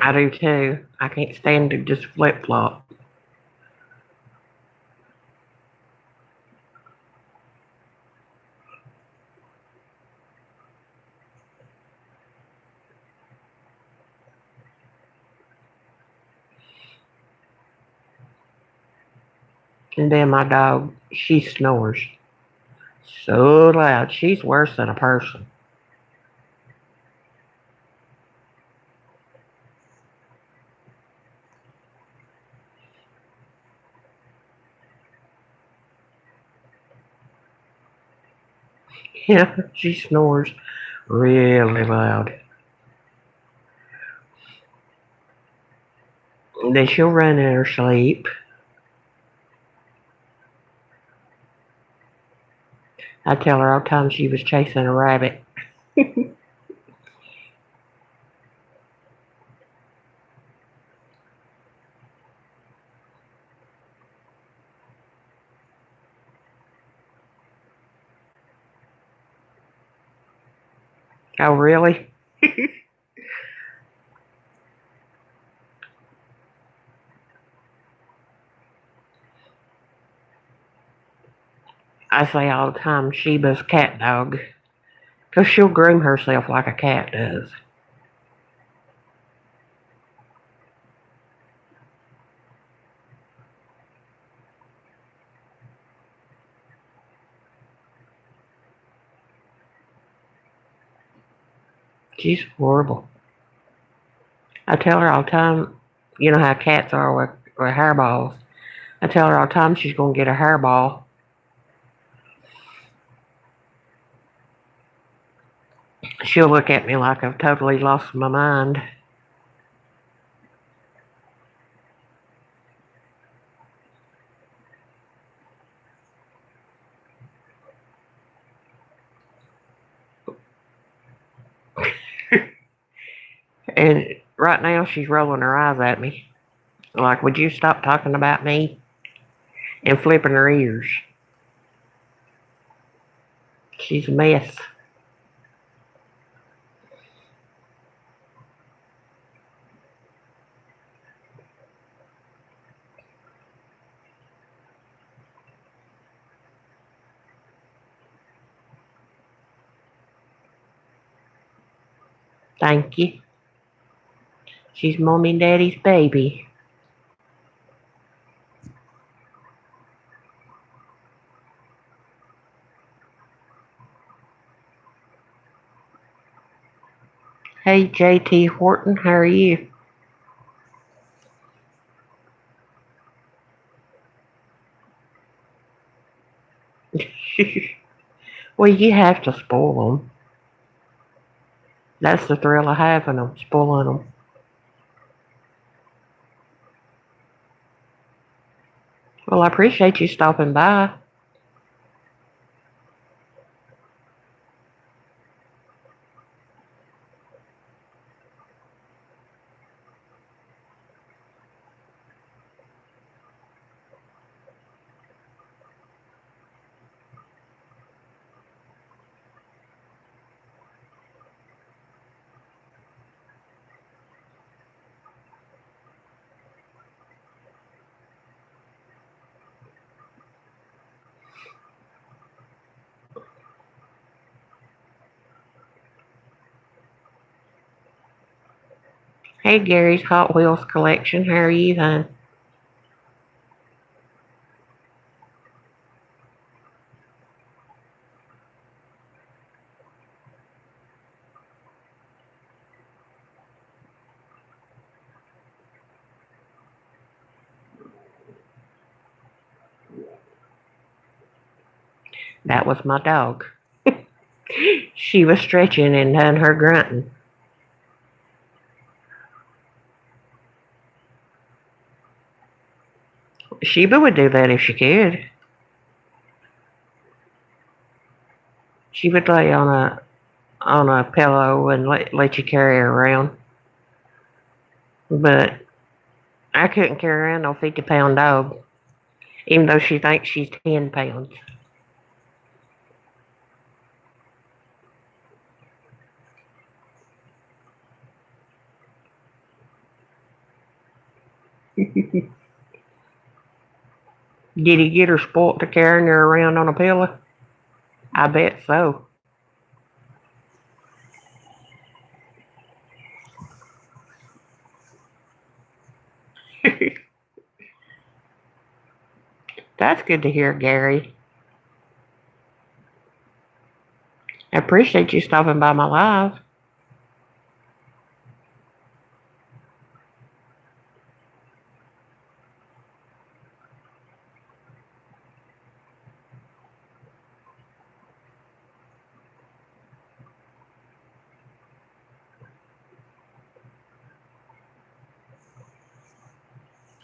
I do too. I can't stand to just flip flop. And then my dog, she snores so loud. She's worse than a person. Yeah, she snores really loud. Then she'll run in her sleep. I tell her all the time she was chasing a rabbit. Oh, really? I say all the time Sheba's cat dog. 'Cause she'll groom herself like a cat does. She's horrible. I tell her all the time, you know how cats are with hairballs. I tell her all the time she's going to get a hairball. She'll look at me like I've totally lost my mind. And right now she's rolling her eyes at me. Like, would you stop talking about me? And flipping her ears. She's a mess. Thank you. She's mommy and daddy's baby. Hey, JT Horton, how are you? Well, you have to spoil them. That's the thrill of having them, spoiling them. Well, I appreciate you stopping by. Hey, Gary's Hot Wheels collection. How are you, hon? That was my dog. She was stretching and done her grunting. Sheba would do that if she could. She would lay on a pillow and let you carry her around. But I couldn't carry around no 50-pound dog, even though she thinks she's 10 pounds. Did he get her spoilt to carrying her around on a pillow? I bet so. That's good to hear, Gary. I appreciate you stopping by my live.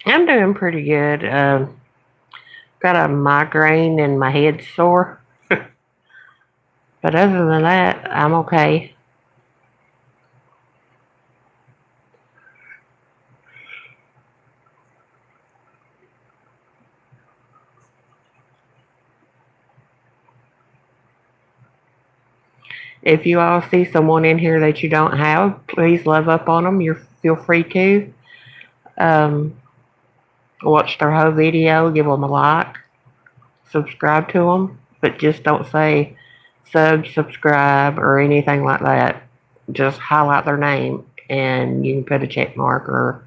I'm doing pretty good. Got a migraine and my head's sore. But other than that, I'm okay. If you all see someone in here that you don't have, please love up on them. You feel free to. Um, watch their whole video, give them a like, subscribe to them, but just don't say subscribe, or anything like that. Just highlight their name and you can put a check mark or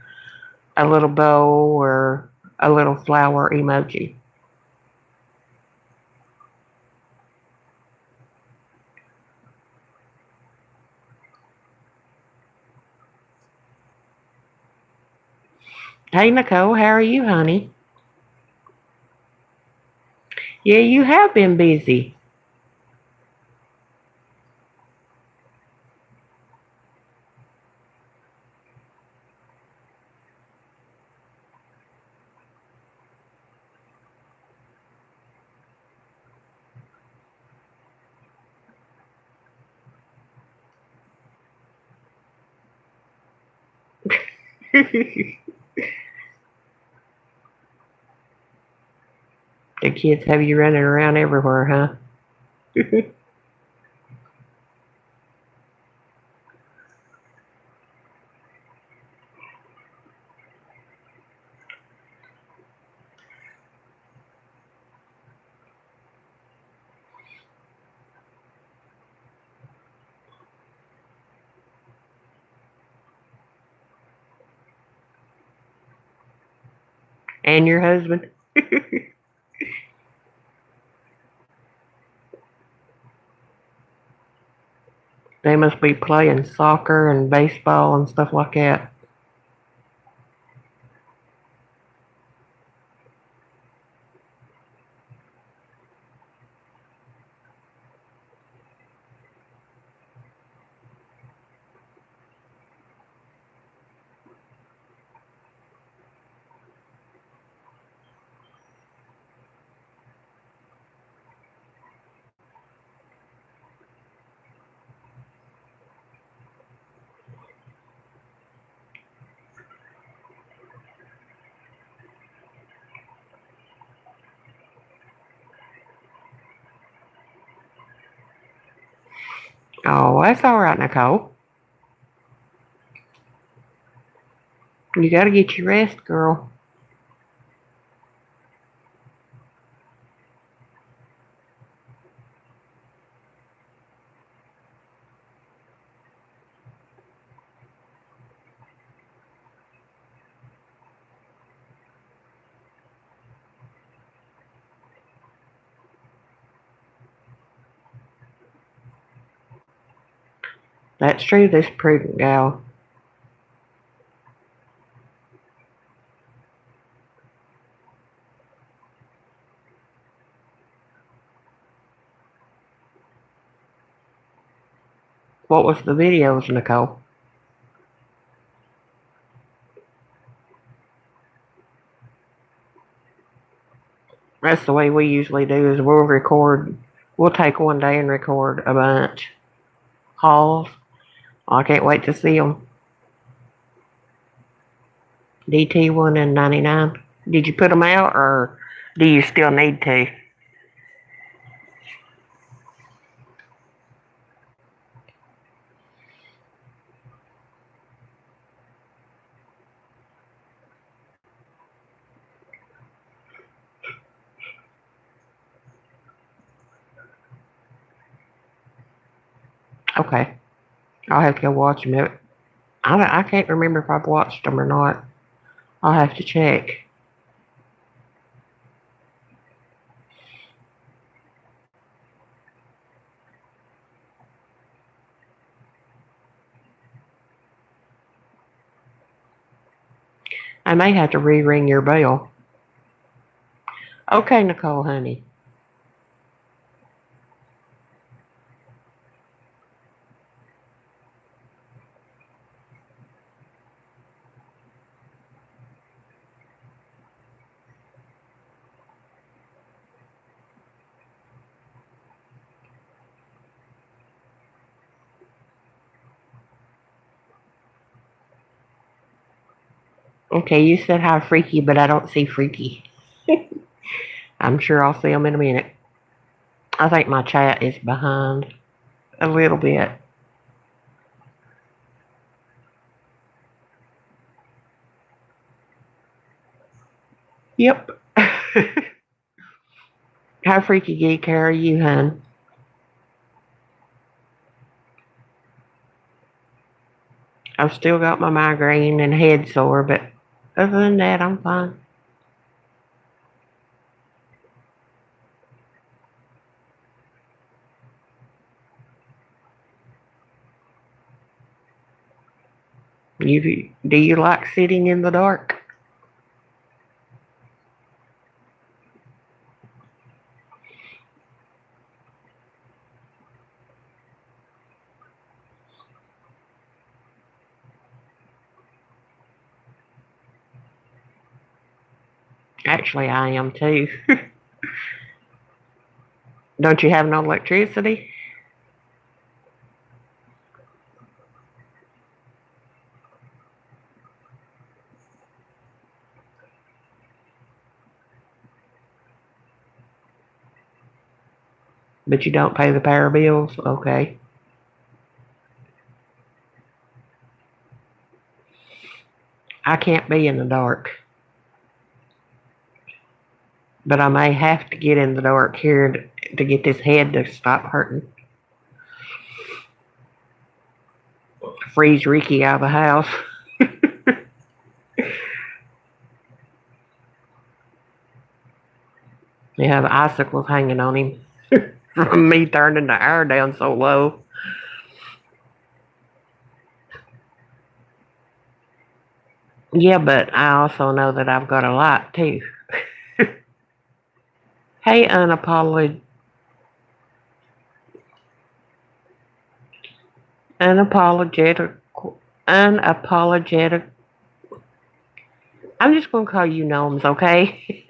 a little bow or a little flower emoji. Hey, Nicole, how are you, honey? Yeah, you have been busy. The kids have you running around everywhere, huh? And your husband? They must be playing soccer and baseball and stuff like that. Oh, that's all right, Nicole. You gotta get your rest, girl. That's true, this prudent gal. What was the videos, Nicole? That's the way we usually do is we'll take one day and record a bunch. Hauls. I can't wait to see them. DT1 and 99. Did you put them out or do you still need to? Okay. I'll have to go watch them. I can't remember if I've watched them or not. I'll have to check. I may have to re-ring your bell. Okay, Nicole, honey. Okay, you said hi, Freaky, but I don't see Freaky. I'm sure I'll see him in a minute. I think my chat is behind a little bit. Yep. Hi, Freaky Geek. How are you, hun? I've still got my migraine and head sore, but other than that, I'm fine. Do you like sitting in the dark? Actually, I am too. Don't you have no electricity? But you don't pay the power bills? Okay. I can't be in the dark. But I may have to get in the dark here to get this head to stop hurting. Freeze Ricky out of the house. Yeah, the icicle's hanging on him from me turning the air down so low. Yeah, but I also know that I've got a light too. Hey, unapologetic, unapologetic. I'm just gonna call you Gnomes, okay?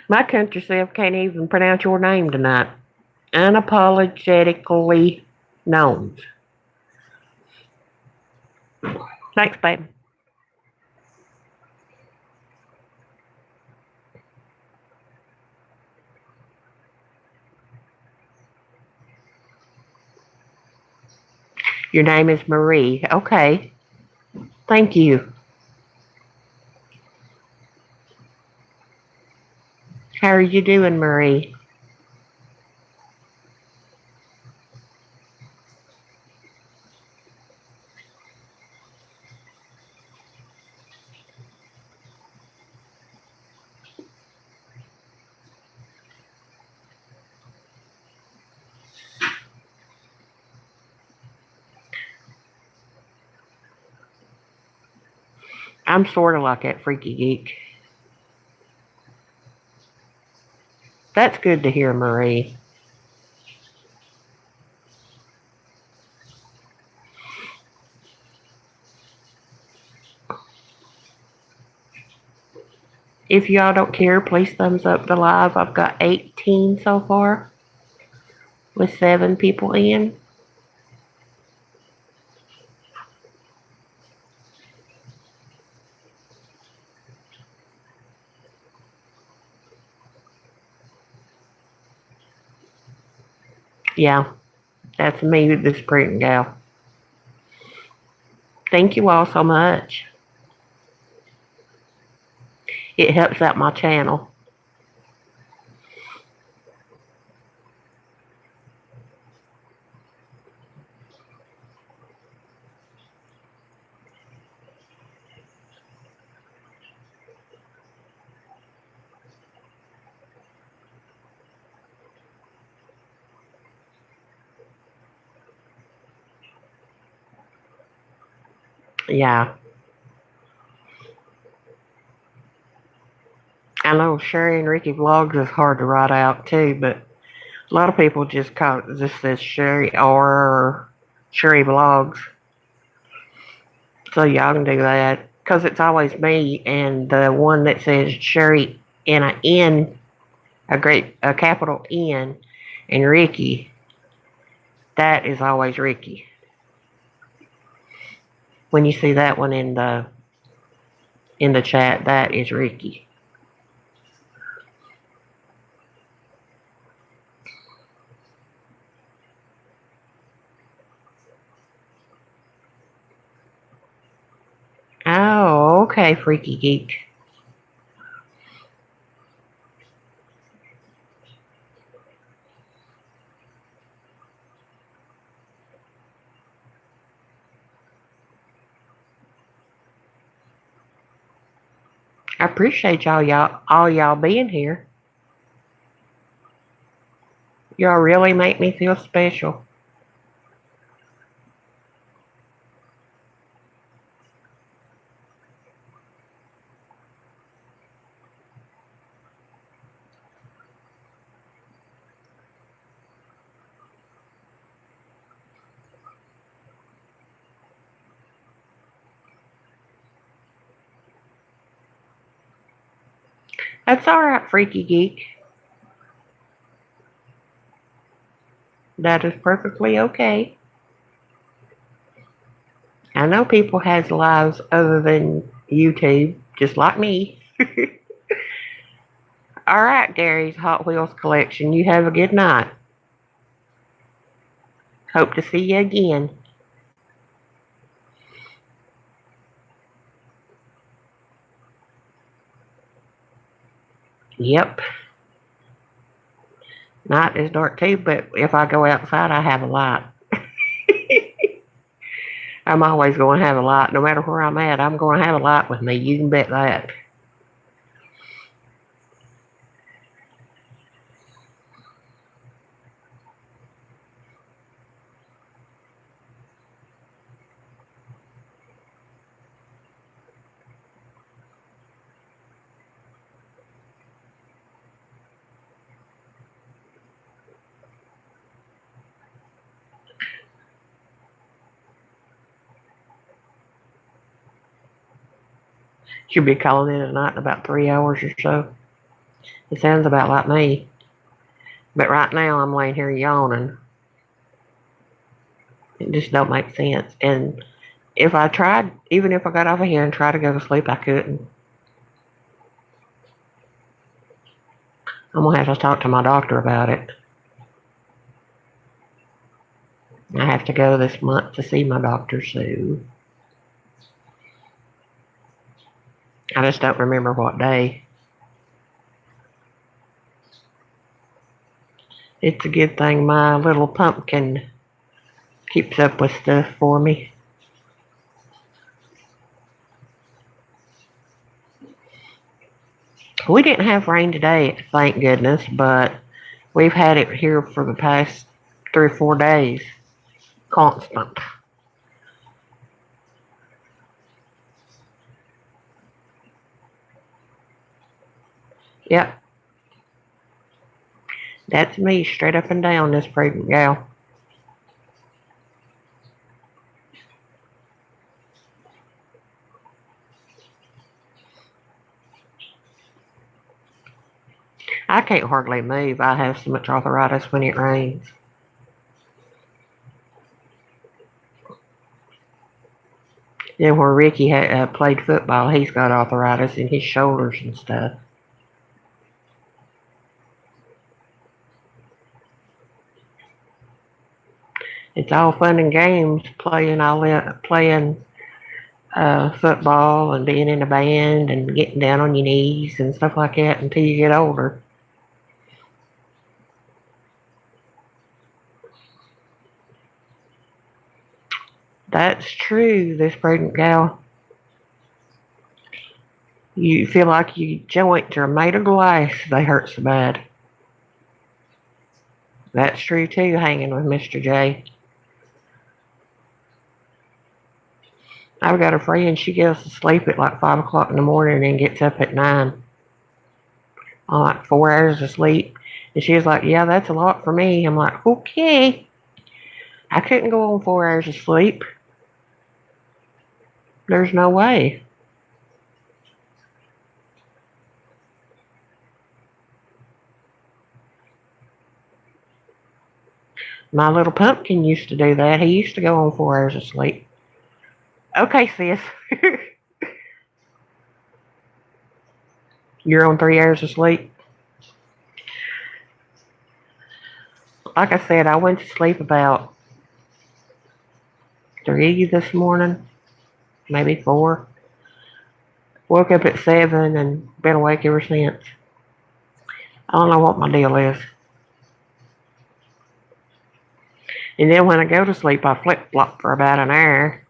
My country self can't even pronounce your name tonight. Unapologetically Gnomes. Thanks, babe. Your name is Marie. Okay. Thank you. How are you doing, Marie? I'm sort of like that freaky geek. That's good to hear, Marie. If y'all don't care, please thumbs up the live. I've got 18 so far with 7 people in. Yeah, that's me, this pretty gal. Thank you all so much. It helps out my channel. Yeah. I know Sherry and Ricky Vlogs is hard to write out too, but a lot of people just call it, just says Sherry or Sherry Vlogs. So y'all can do that. Because it's always me and the one that says Sherry and a N, a capital N, and Ricky. That is always Ricky. When you see that one in the chat, that is Ricky. Oh, okay, Freaky Geek. I appreciate all y'all being here. Y'all really make me feel special. That's all right, Freaky Geek. That is perfectly okay. I know people has lives other than YouTube, just like me. All right, Gary's Hot Wheels collection. You have a good night. Hope to see you again. Yep. Night is dark too, but if I go outside, I have a light. I'm always going to have a light. No matter where I'm at, I'm going to have a light with me. You can bet that. Should be calling in at night in about 3 hours or so. It sounds about like me. But right now, I'm laying here yawning. It just don't make sense. And if I tried, even if I got off of here and tried to go to sleep, I couldn't. I'm going to have to talk to my doctor about it. I have to go this month to see my Dr. Sue. I just don't remember what day. It's a good thing my little pumpkin keeps up with stuff for me. We didn't have rain today, thank goodness, but we've had it here for the past 3 or 4 days. Constant. Yep. That's me, straight up and down, this pregnant gal. I can't hardly move. I have so much arthritis when it rains. Then where Ricky played football, he's got arthritis in his shoulders and stuff. It's all fun and games playing football and being in a band and getting down on your knees and stuff like that until you get older. That's true, this pregnant gal. You feel like your joints are made of glass. They hurt so bad. That's true too, hanging with Mr. J. I've got a friend, she goes to sleep at like 5 o'clock in the morning and gets up at 9 on like 4 hours of sleep. And she was like, yeah, that's a lot for me. I'm like, okay. I couldn't go on 4 hours of sleep. There's no way. My little pumpkin used to do that. He used to go on 4 hours of sleep. Okay, sis. You're on 3 hours of sleep? Like I said, I went to sleep about 3 this morning, maybe 4. Woke up at 7 and been awake ever since. I don't know what my deal is. And then when I go to sleep, I flip-flop for about an hour,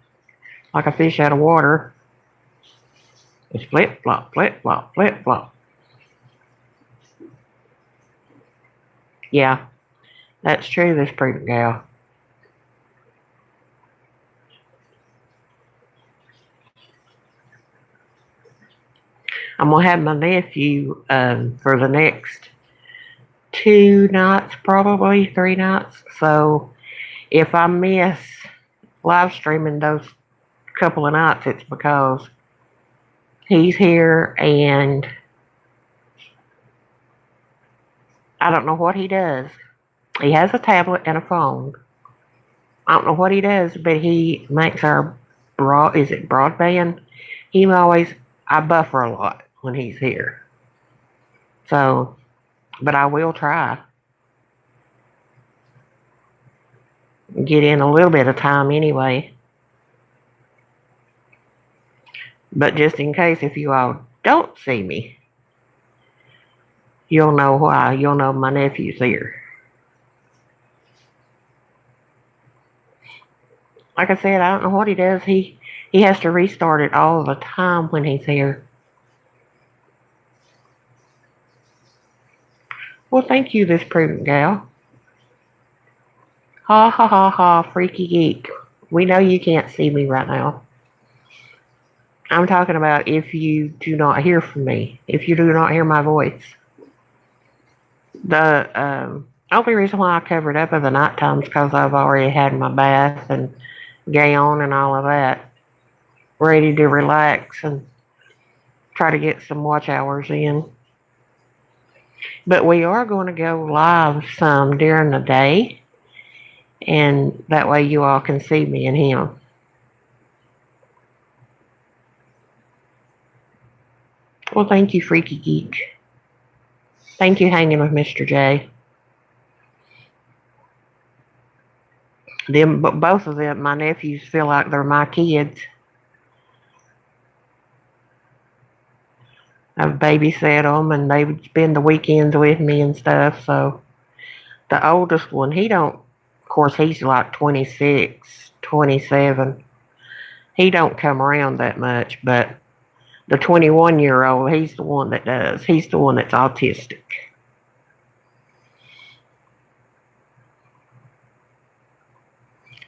like a fish out of water. It's flip-flop, flip-flop, flip-flop. Yeah, that's true, this pregnant gal. I'm going to have my nephew for the next 2 nights, probably 3 nights. So if I miss live streaming those couple of nights, it's because he's here and I don't know what he does. He has a tablet and a phone. I don't know what he does, but he makes our broadband? I buffer a lot when he's here. So, but I will try. Get in a little bit of time anyway. But just in case, if you all don't see me, you'll know why. You'll know my nephew's here. Like I said, I don't know what he does. He has to restart it all the time when he's here. Well, thank you, this prudent gal. Ha ha ha ha, freaky geek. We know you can't see me right now. I'm talking about if you do not hear from me, if you do not hear my voice. The only reason why I covered up at the night time is because I've already had my bath and gown and all of that, ready to relax and try to get some watch hours in. But we are going to go live some during the day, and that way you all can see me and him. Well, thank you, Freaky Geek. Thank you, hanging with Mr. J. Both of them, my nephews feel like they're my kids. I've babysat them, and they would spend the weekends with me and stuff. So the oldest one, he don't. Of course, he's like 26, 27. He don't come around that much, but the 21-year-old, he's the one that does. He's the one that's autistic.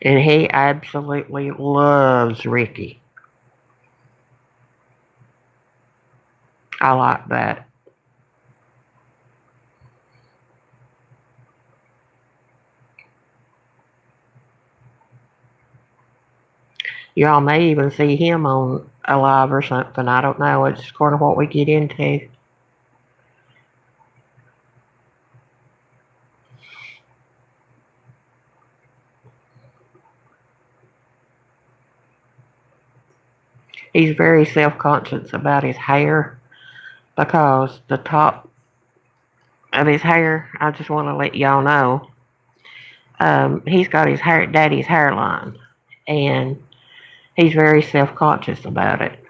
And he absolutely loves Ricky. I like that. Y'all may even see him on Alive or something. I don't know. It's kind of what we get into. He's very self-conscious about his hair because the top of his hair, I just want to let y'all know, he's got his daddy's hairline, and he's very self-conscious about it.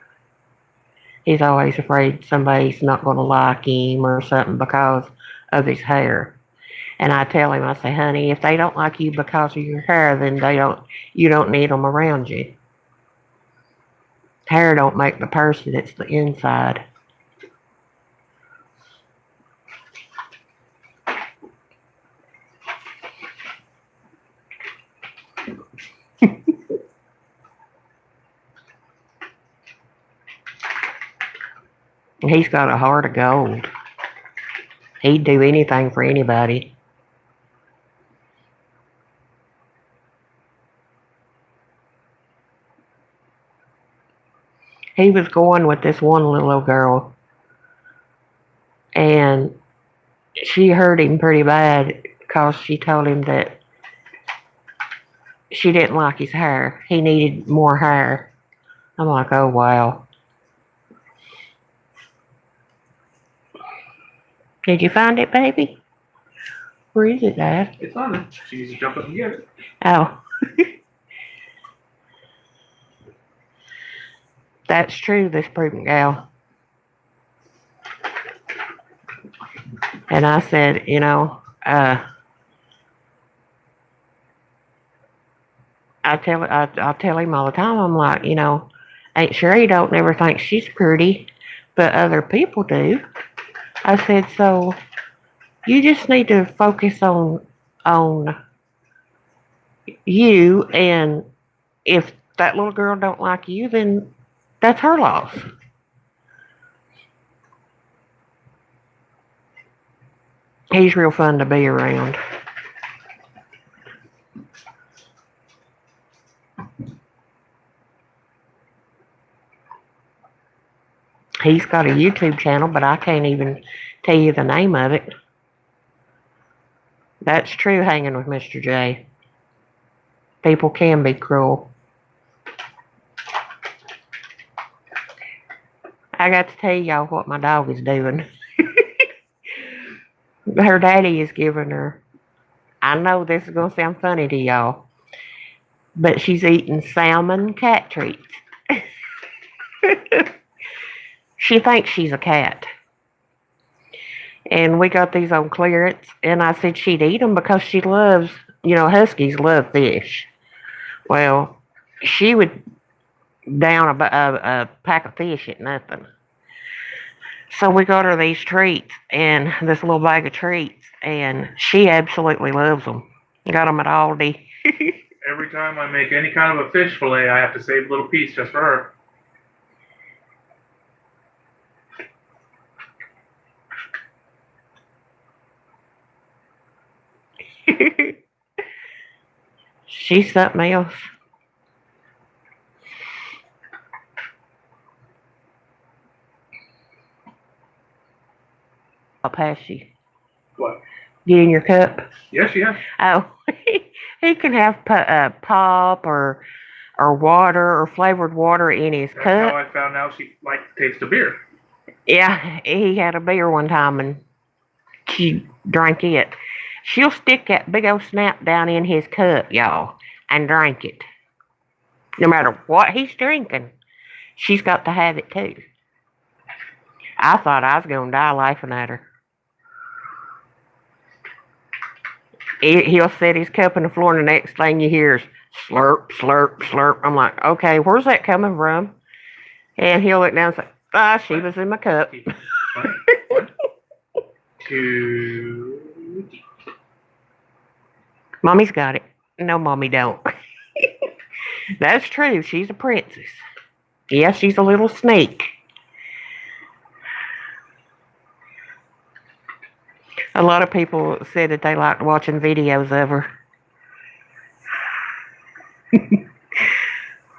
He's always afraid somebody's not going to like him or something because of his hair. And I tell him, I say, honey, if they don't like you because of your hair, then you don't need them around you. Hair don't make the person, it's the inside. He's got a heart of gold. He'd do anything for anybody. He was going with this one little girl, and she hurt him pretty bad because she told him that she didn't like his hair. He needed more hair. I'm like, oh, wow. Did you find it, baby? Where is it, Dad? It's on it. She needs to jump up and get it. Oh. That's true, this prudent gal. And I said, I'll tell him all the time, I'm like, ain't sure he don't never think she's pretty, but other people do. I said, so you just need to focus on you, and if that little girl don't like you, then that's her loss. He's real fun to be around. He's got a YouTube channel, but I can't even tell you the name of it. That's true, hanging with Mr. J. People can be cruel. I got to tell y'all what my dog is doing. Her daddy is giving her, I know this is going to sound funny to y'all, but she's eating salmon cat treats. She thinks she's a cat. And we got these on clearance, and I said she'd eat them because she loves, huskies love fish. Well, she would down a pack of fish at nothing. So we got her these treats, and this little bag of treats, and she absolutely loves them. Got them at Aldi. Every time I make any kind of a fish fillet, I have to save a little piece just for her. She's something else. I'll pass you. What? Get in your cup. Yes, yes. Oh, he can have pop or water or flavored water in his That's cup. how I found out she liked the taste of beer. Yeah, he had a beer one time and she drank it. She'll stick that big old snap down in his cup, y'all. and drink it. No matter what he's drinking, she's got to have it too. I thought I was going to die laughing at her. He'll set his cup on the floor, and the next thing you hear is slurp, slurp, slurp. I'm like, okay, where's that coming from? And he'll look down and say, she was in my cup. 1, 2. Mommy's got it. No, Mommy don't. That's true. She's a princess. Yes, she's a little snake. A lot of people said that they liked watching videos of her.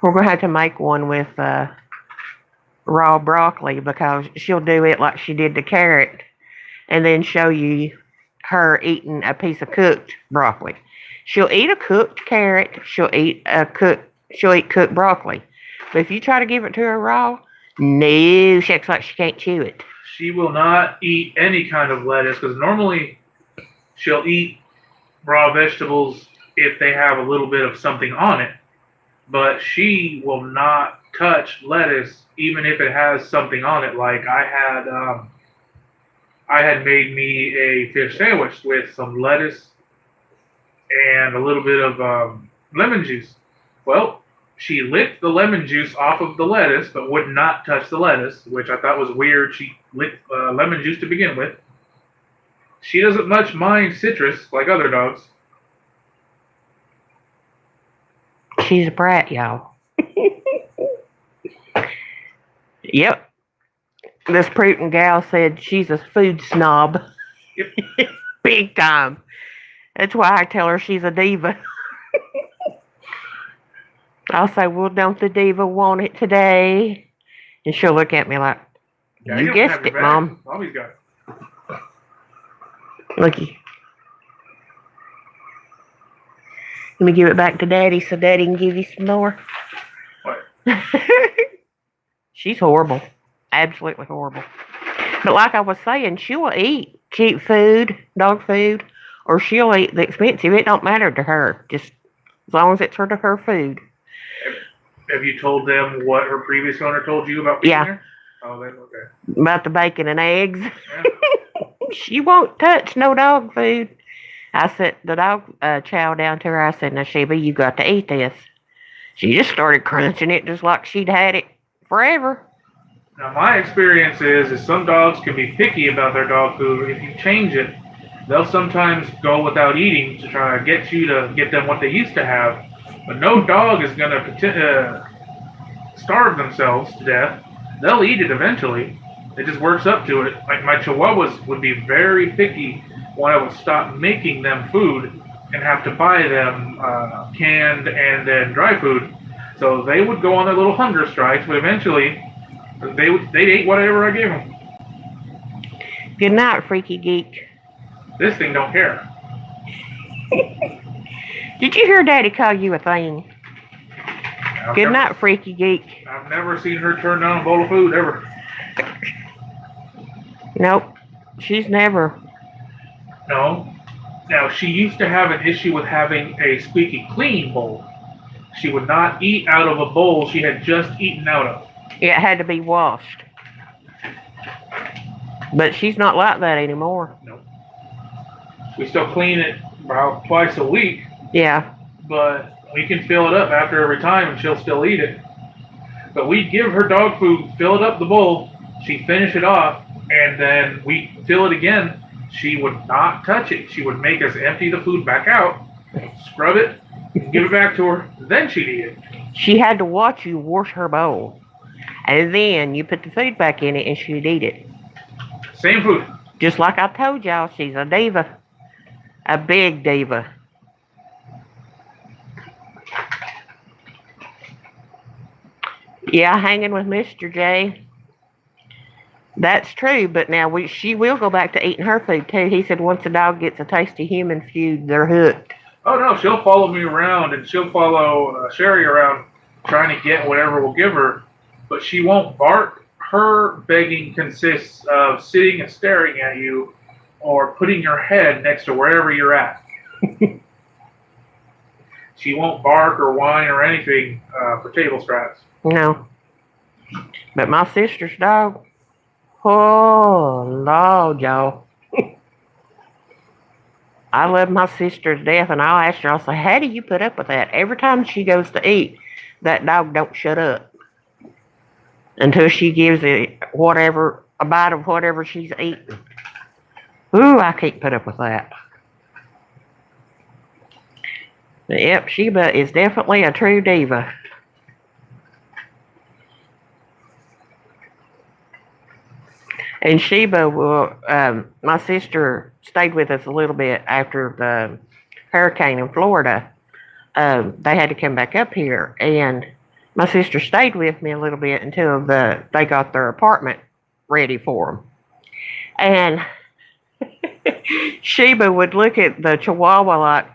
We're going to have to make one with raw broccoli, because she'll do it like she did the carrot and then show you her eating a piece of cooked broccoli. She'll eat a cooked carrot. She'll eat cooked broccoli. But if you try to give it to her raw, no, she acts like she can't chew it. She will not eat any kind of lettuce, because normally she'll eat raw vegetables if they have a little bit of something on it. But she will not touch lettuce even if it has something on it. Like I had made me a fish sandwich with some lettuce and a little bit of lemon juice. Well, she licked the lemon juice off of the lettuce, but would not touch the lettuce, which I thought was weird. She licked lemon juice to begin with. She doesn't much mind citrus like other dogs. She's a brat, y'all. Yep. This Pruitt gal said she's a food snob. Yep. Big time. That's why I tell her she's a diva. I'll say, well, don't the diva want it today? And she'll look at me like, you guessed it, Mom. Mommy's got it. Looky. Let me give it back to Daddy so Daddy can give you some more. What? She's horrible. Absolutely horrible. But like I was saying, she'll eat cheap food, dog food, or she'll eat the expensive. It don't matter to her, just as long as it's her food. Have you told them what her previous owner told you about being there? Oh, then okay. About the bacon and eggs. Yeah. She won't touch no dog food. I set the dog chow down to her. I said, now, Sheba, you got to eat this. She just started crunching it just like she'd had it forever. Now, my experience is some dogs can be picky about their dog food. If you change it, they'll sometimes go without eating to try to get them what they used to have. But no dog is going to starve themselves to death. They'll eat it eventually. It just works up to it. Like my Chihuahuas would be very picky when I would stop making them food and have to buy them canned and then dry food. So they would go on their little hunger strikes, but eventually they'd eat whatever I gave them. Good night, freaky geek. This thing don't care. Did you hear Daddy call you a thing? Good night, freaky geek. I've never seen her turn down a bowl of food, ever. Nope. She's never. No. Now, she used to have an issue with having a squeaky clean bowl. She would not eat out of a bowl she had just eaten out of. It had to be washed. But she's not like that anymore. No. We still clean it about twice a week. Yeah. But we can fill it up after every time and she'll still eat it. But we'd give her dog food, fill it up the bowl, she'd finish it off, and then we'd fill it again. She would not touch it. She would make us empty the food back out, scrub it, give it back to her, then she'd eat it. She had to watch you wash her bowl. And then you put the food back in it and she'd eat it. Same food. Just like I told y'all, she's a diva. A big diva. Yeah, hanging with Mr. J. That's true, but now she will go back to eating her food too. He said once a dog gets a taste of human food, they're hooked. Oh no, she'll follow me around and she'll follow Sherry around trying to get whatever we'll give her, but she won't bark. Her begging consists of sitting and staring at you or putting your head next to wherever you're at. She won't bark or whine or anything for table scraps. No. But my sister's dog, oh, Lord, y'all. I love my sister to death, and I'll ask her, I'll say, how do you put up with that? Every time she goes to eat, that dog don't shut up until she gives it whatever, a bite of whatever she's eating. Ooh, I can't put up with that. But yep, Sheba is definitely a true diva. And Sheba will, my sister stayed with us a little bit after the hurricane in Florida. They had to come back up here, and my sister stayed with me a little bit until they got their apartment ready for them. And Sheba would look at the Chihuahua like,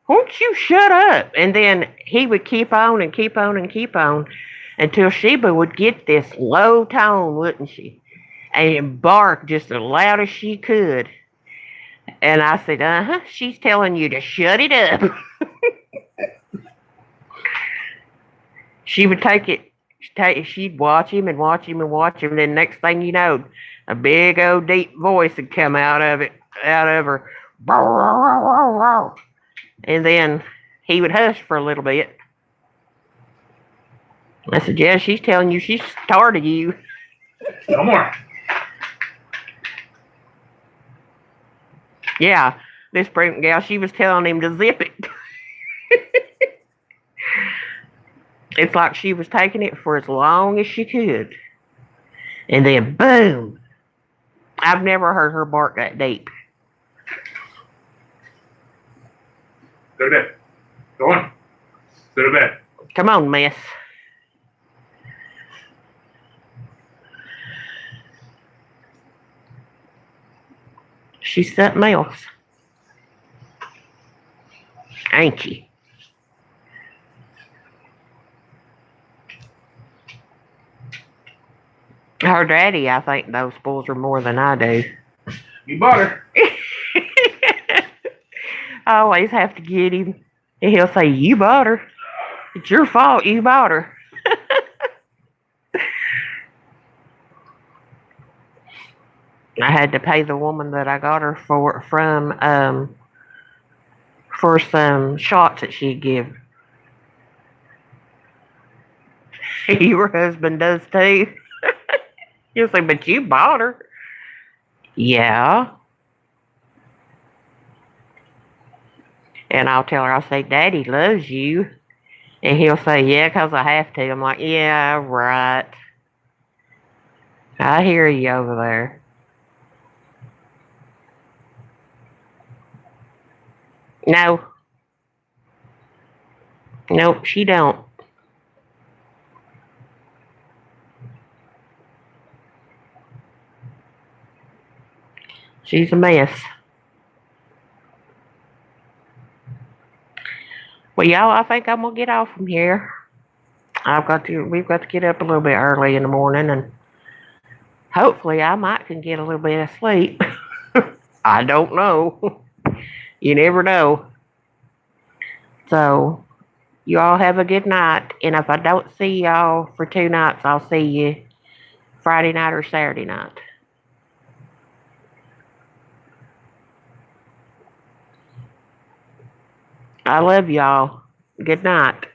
won't you shut up? And then he would keep on and keep on and keep on until Sheba would get this low tone, wouldn't she? And bark just as loud as she could. And I said, uh-huh, she's telling you to shut it up. She would she'd watch him and watch him and watch him. And then next thing you know, a big old deep voice would come out of her. And then he would hush for a little bit. I said, yeah, she's telling you she's tired of you. No more. Yeah, this pregnant gal, she was telling him to zip it. It's like she was taking it for as long as she could. And then, boom. I've never heard her bark that deep. Go to bed. Go on. Go to bed. Come on, miss. She's something else. Ain't she? Her daddy, I think, though, spoils her more than I do. You bought her. I always have to get him. And he'll say, you bought her. It's your fault you bought her. I had to pay the woman that I got her from for some shots that she'd give. Your husband does too. You'll say, but you bought her. Yeah. And I'll tell her, I'll say, Daddy loves you. And he'll say, yeah, 'cause I have to. I'm like, yeah, right. I hear you over there. No. Nope, she don't. She's a mess. Well, y'all, I think I'm gonna get off from here. We've got to get up a little bit early in the morning, and hopefully I might can get a little bit of sleep. I don't know. You never know. So, you all have a good night, and if I don't see y'all for 2 nights, I'll see you Friday night or Saturday night. I love y'all. Good night.